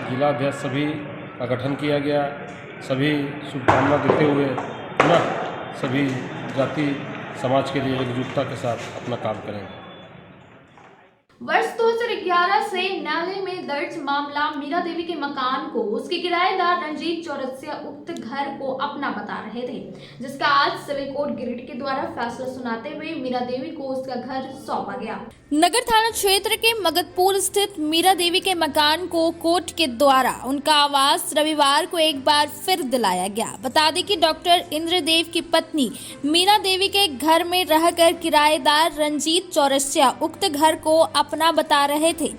जिला अध्यक्ष सभी का गठन किया गया। सभी शुभकामना देते हुए पुनः सभी जाति समाज के लिए एकजुटता के साथ अपना काम करेंगे। वर्ष 2011 से न्यायालय में दर्ज मामला मीरा देवी के मकान को उसके किराएदार रंजीत चौरसिया उक्त घर को अपना बता रहे थे, जिसका आज सिविल कोर्ट गिरिडीह के द्वारा फैसला सुनाते हुए मीरा देवी को उसका घर सौंपा गया। नगर थाना क्षेत्र के मगधपुर स्थित मीरा देवी के मकान को कोर्ट के द्वारा उनका आवास रविवार को एक बार फिर दिलाया गया। बता दें कि डॉक्टर इंद्रदेव की पत्नी मीरा देवी के घर में रहकर किराएदार रंजीत चौरसिया उक्त घर को अपना बता रहे थे,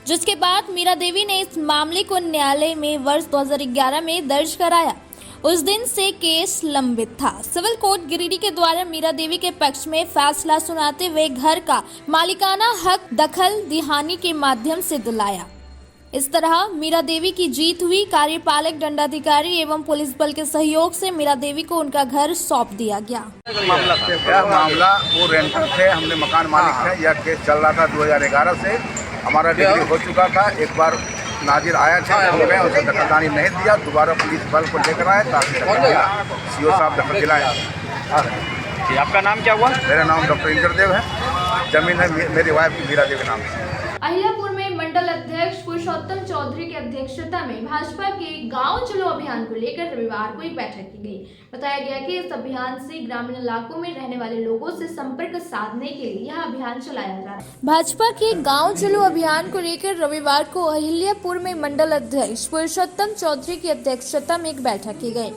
जिसके बाद मीरा देवी ने इस मामले को न्यायालय में वर्ष 2011 में दर्ज कराया। उस दिन से केस लंबित था। सिविल कोर्ट गिरिडीह के द्वारा मीरा देवी के पक्ष में फैसला सुनाते हुए घर का मालिकाना हक दखल दिहानी के माध्यम से दिलाया। इस तरह मीरा देवी की जीत हुई। कार्यपालक दंडाधिकारी एवं पुलिस बल के सहयोग से मीरा देवी को उनका घर सौंप दिया गया। यह मामला वो रेंटर थे, हमने मकान मालिक थे। यह केस चल रहा था 2011 से, हमारा डिग्री हो चुका था। एक बार नाजिर आया था, हो गए, उसे दखलदारी नहीं दिया। दोबारा पुलिस बल को लेकर आए ताकि सीओ साहब दखल दिलाए। आपका नाम क्या हुआ? मेरा नाम डॉक्टर इंद्रदेव है, जमीन है मेरी वाइफ की मीरा देवी नाम से। अहिल्यापुर में मंडल अध्यक्ष पुरुषोत्तम चौधरी की अध्यक्षता में भाजपा के गांव चलो अभियान को लेकर रविवार को एक बैठक की गई। बताया गया कि इस अभियान से ग्रामीण इलाकों में रहने वाले लोगों से संपर्क साधने के लिए यह अभियान चलाया जा रहा है। भाजपा के गांव चलो अभियान को लेकर रविवार को अहिल्यापुर में मंडल अध्यक्ष पुरुषोत्तम चौधरी की अध्यक्षता में एक बैठक की गई।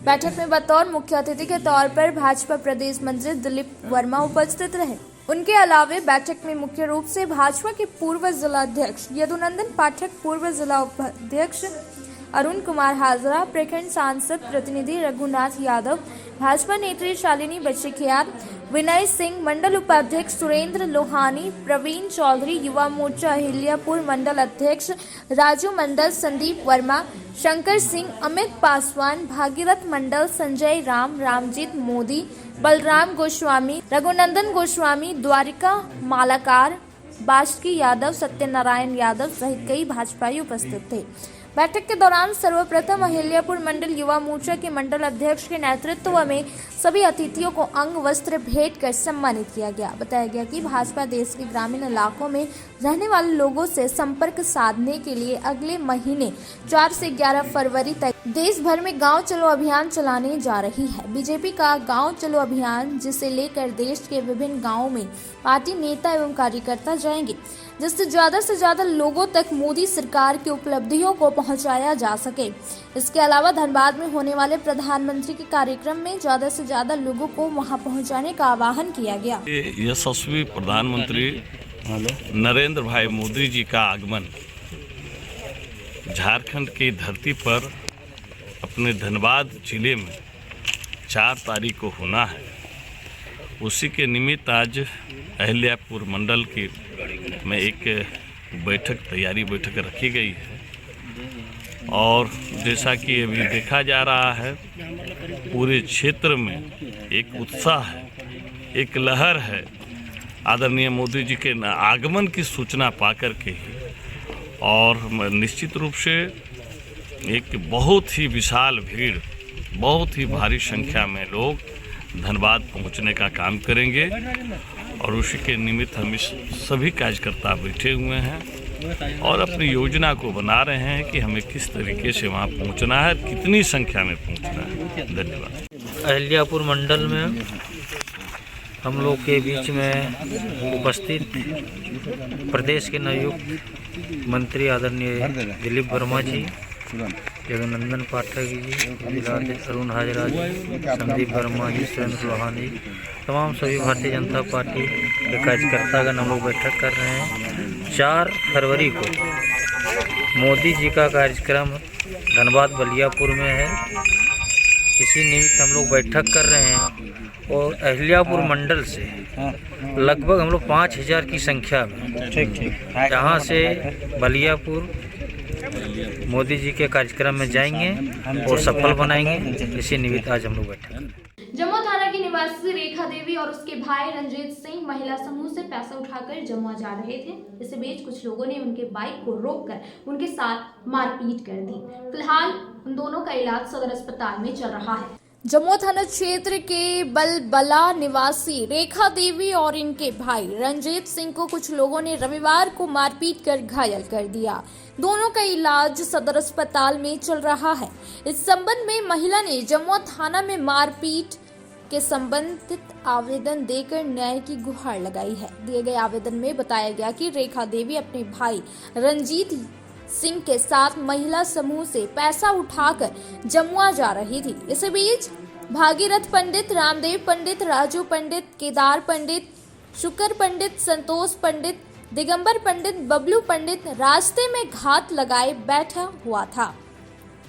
बैठक में बतौर मुख्य अतिथि के तौर पर भाजपा प्रदेश मंत्री दिलीप वर्मा उपस्थित रहे। उनके अलावे बैठक में मुख्य रूप से भाजपा के पूर्व जिलाध्यक्ष यदुनंदन पाठक, पूर्व जिला उपाध्यक्ष अरुण कुमार हाजरा, प्रखंड सांसद प्रतिनिधि रघुनाथ यादव, भाजपा नेत्री शालिनी बच्चेखियार, विनय सिंह, मंडल उपाध्यक्ष सुरेंद्र लोहानी, प्रवीण चौधरी, युवा मोर्चा अहिल्यापुर मंडल अध्यक्ष राजू मंडल, संदीप वर्मा, शंकर सिंह, अमित पासवान, भागीरथ मंडल, संजय राम, रामजीत मोदी, बलराम गोस्वामी, रघुनंदन गोस्वामी, द्वारिका मालाकार, बासुकी यादव, सत्यनारायण यादव सहित कई भाजपाई उपस्थित थे। बैठक के दौरान सर्वप्रथम अहिल्यापुर मंडल युवा मोर्चा के मंडल अध्यक्ष के नेतृत्व में सभी अतिथियों को अंग वस्त्र भेंट कर सम्मानित किया गया। बताया गया कि भाजपा देश के ग्रामीण इलाकों में रहने वाले लोगों से संपर्क साधने के लिए अगले महीने 4 से 11 फरवरी तक देश भर में गांव चलो अभियान चलाने जा रही है। बीजेपी का गांव चलो अभियान, जिसे लेकर देश के विभिन्न गाँवों में पार्टी नेता एवं कार्यकर्ता जाएंगे, जिससे ज्यादा से ज्यादा लोगों तक मोदी सरकार की उपलब्धियों को पहुंचाया जा सके। इसके अलावा धनबाद में होने वाले प्रधानमंत्री के कार्यक्रम में ज़्यादा से ज़्यादा लोगों को वहां पहुंचाने का आह्वान किया गया। यशस्वी प्रधानमंत्री नरेंद्र भाई मोदी जी का आगमन झारखंड की धरती पर अपने धनबाद जिले में 4 तारीख को होना है। उसी के निमित्त आज अहिल्यापुर मंडल की में एक तैयारी बैठक रखी गई है और जैसा कि अभी देखा जा रहा है पूरे क्षेत्र में एक उत्साह है, एक लहर है। आदरणीय मोदी जी के आगमन की सूचना पाकर के ही और निश्चित रूप से एक बहुत ही विशाल भीड़, बहुत ही भारी संख्या में लोग धनबाद पहुंचने का काम करेंगे और उसी के निमित्त हम इस सभी कार्यकर्ता बैठे हुए हैं और अपनी योजना को बना रहे हैं कि हमें किस तरीके से वहां पहुंचना है, कितनी संख्या में पहुंचना है। धन्यवाद। अहिल्यापुर मंडल में हम लोग के बीच में उपस्थित प्रदेश के नवयुक्त मंत्री आदरणीय दिलीप वर्मा जी, जगनंदन पाठक जी, जिलाध्यक्ष अरुण हाजरा जी, संदीप वर्मा जी, सुरेंद्र लोहानी, तमाम सभी भारतीय जनता पार्टी के कार्यकर्तागण हम लोग बैठक कर रहे हैं। 4 फरवरी को मोदी जी का कार्यक्रम धनबाद बलियापुर में है। इसी निमित्त हम लोग बैठक कर रहे हैं और अहिल्यापुर मंडल से लगभग हम लोग 5000 की संख्या में जहाँ से बलियापुर मोदी जी के कार्यक्रम में जाएंगे और सफल बनाएंगे। इसी निमित्त आज हम लोग बैठे। जमुआ थाना की निवासी रेखा देवी और उसके भाई रंजीत सिंह महिला समूह से पैसा उठाकर जमुआ जा रहे थे। इसी बीच कुछ लोगों ने उनके बाइक को रोककर उनके साथ मारपीट कर दी। फिलहाल उन दोनों का इलाज सदर अस्पताल में चल रहा है। जमुआ थाना क्षेत्र के बलबला निवासी रेखा देवी और इनके भाई रंजीत सिंह को कुछ लोगों ने रविवार को मारपीट कर घायल कर दिया। दोनों का इलाज सदर अस्पताल में चल रहा है। इस संबंध में महिला ने जमुआ थाना में मारपीट के संबंधित आवेदन देकर न्याय की गुहार लगाई है। दिए गए आवेदन में बताया गया कि रेखा देवी अपने भाई रंजीत सिंह के साथ महिला समूह से पैसा उठाकर जमुआ जा रही थी। इसी बीच भागीरथ पंडित, रामदेव पंडित, राजू पंडित, केदार पंडित, शुक्र पंडित, संतोष पंडित, दिगंबर पंडित, बबलू पंडित रास्ते में घात लगाए बैठा हुआ था।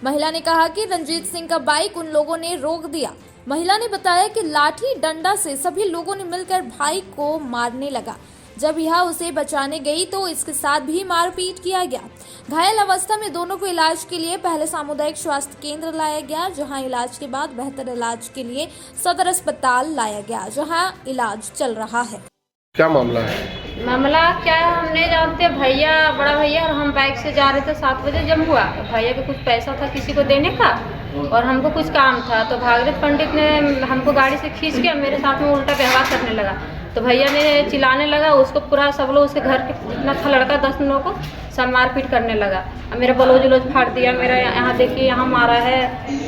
महिला ने कहा कि रंजीत सिंह का बाइक उन लोगों ने रोक दिया। महिला ने बताया कि लाठी डंडा से सभी लोगों ने मिलकर भाई को मारने लगा। जब यह उसे बचाने गई तो इसके साथ भी मारपीट किया गया। घायल अवस्था में दोनों को इलाज के लिए पहले सामुदायिक स्वास्थ्य केंद्र लाया गया, जहां इलाज के बाद बेहतर इलाज के लिए सदर अस्पताल लाया गया, जहां इलाज चल रहा है। क्या मामला है? मामला क्या है हम नहीं जानते। भैया, बड़ा भैया और हम बाइक से जा रहे थे 7 बजे जमुआ। भैया को कुछ पैसा था किसी को देने का और हमको कुछ काम था, तो भागीरथ पंडित ने हमको गाड़ी से खींच के मेरे साथ में उल्टा व्यवहार करने लगा। तो भैया ने चिल्लाने लगा, उसको पूरा सब लोग उसके घर के जितना था लड़का 10 लोगों को सब मारपीट करने लगा। अब मेरा ब्लाउज उलौज फाड़ दिया, मेरा यहाँ देखिए यहाँ मारा है,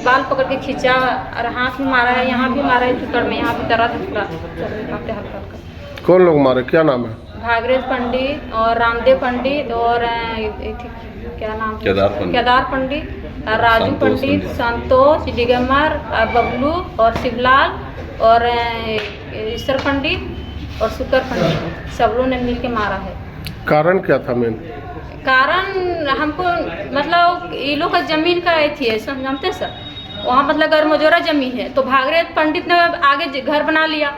बाल पकड़ के खींचा और हाथ में मारा है, यहाँ भी मारा है चुकड़ में, यहाँ भी दर्द है पूरा हल्का। कौन लोग मारे, क्या नाम है? भागीरथ पंडित और रामदेव पंडित और क्या नाम, केदार पंडित, राजू पंडित, संतोष, दिगंबर, बबलू और शिवलाल और ईश्वर पंडित और शुक्र पंडित, सब लोगों ने मिल के मारा है। कारण क्या था मेन? कारण हमको मतलब ये लोग का जमीन का थी, जानते सर, वहाँ मतलब गरमजोरा जमीन है। तो भागीरथ पंडित ने आगे घर बना लिया,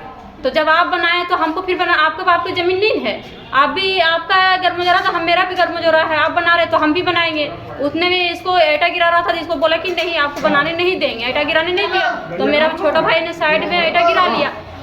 तो जब आप बनाए तो हमको फिर बना, आपका बाप की जमीन नहीं है, आप भी आपका गरमजोरा तो हम मेरा भी गरमजोरा है, आप बना रहे तो हम भी बनाएंगे। उतने में इसको एटा गिरा रहा था, जिसको बोला कि नहीं आपको बनाने नहीं देंगे, एटा गिराने नहीं दिया। तो मेरा छोटा भाई ने साइड में एटा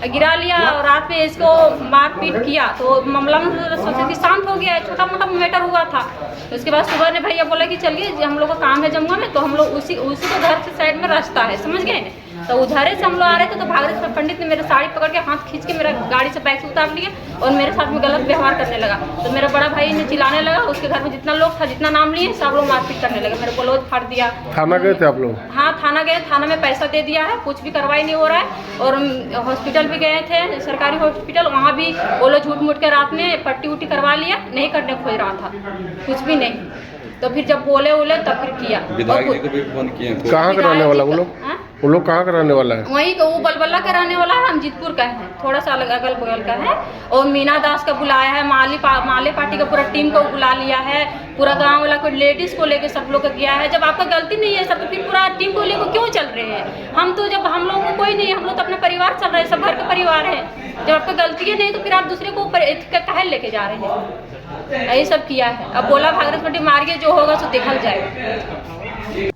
गिरा लिया और रात में इसको मारपीट किया। तो मामला में सोचे कि शांत हो गया, छोटा मोटा मैटर हुआ था। तो उसके बाद सुबह ने भैया बोला कि चलिए हम लोग का काम है जमुआ में, तो हम लोग उसी को घर से साइड में रास्ता है, समझ गए ना। तो उधर से हम लोग आ रहे थे, तो भागीरथ पंडित ने मेरे साड़ी पकड़ के हाथ खींच के मेरा गाड़ी से बैग से उतार लिया और मेरे साथ में गलत व्यवहार करने लगा। तो मेरा बड़ा भाई ने चिल्लाने लगा, उसके घर में जितना लोग था, जितना नाम लिए सब लोग मारपीट करने लगे, मेरे ब्लाउज फाड़ दिया। थाना गए थे आप लोग? हाँ, थाना गए, थाना में पैसा दे दिया है, कुछ भी कार्रवाई नहीं हो रहा है। और हॉस्पिटल भी गए थे, सरकारी हॉस्पिटल, वहाँ भी वो लोग झूठ मूठ के रात में पट्टी उट्टी करवा लिया, नहीं करने खोज रहा था, कुछ भी नहीं। तो फिर जब बोले तब फिर किया। कहाँ का रहने वाला वो लोग कहाँ का रहने वाला है? वहीं का वो बलबला का रहने वाला है, हमजीतपुर का है, थोड़ा सा अगल बगल का है। और मीना दास का बुलाया है, माले पार्टी का पूरा टीम को बुला लिया है, पूरा गांव वाला को लेडीज को लेके सब लोग गया है। जब आपका गलती नहीं है सर तो फिर पूरा टीम को लेकर क्यों चल रहे हैं? हम तो जब हम लोगों को कोई नहीं, हम लोग तो अपना परिवार चल रहे हैं, सब घर का परिवार है। जब आपका गलती है नहीं तो फिर आप दूसरे को काहे लेके जा रहे हैं? यही सब किया है। अब बोला भागरथ पट्टी मारिए, जो होगा सो देखा जाएगा।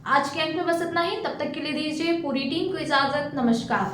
आज के अंक में बस इतना ही। तब तक के लिए दीजिए पूरी टीम को इजाजत। नमस्कार।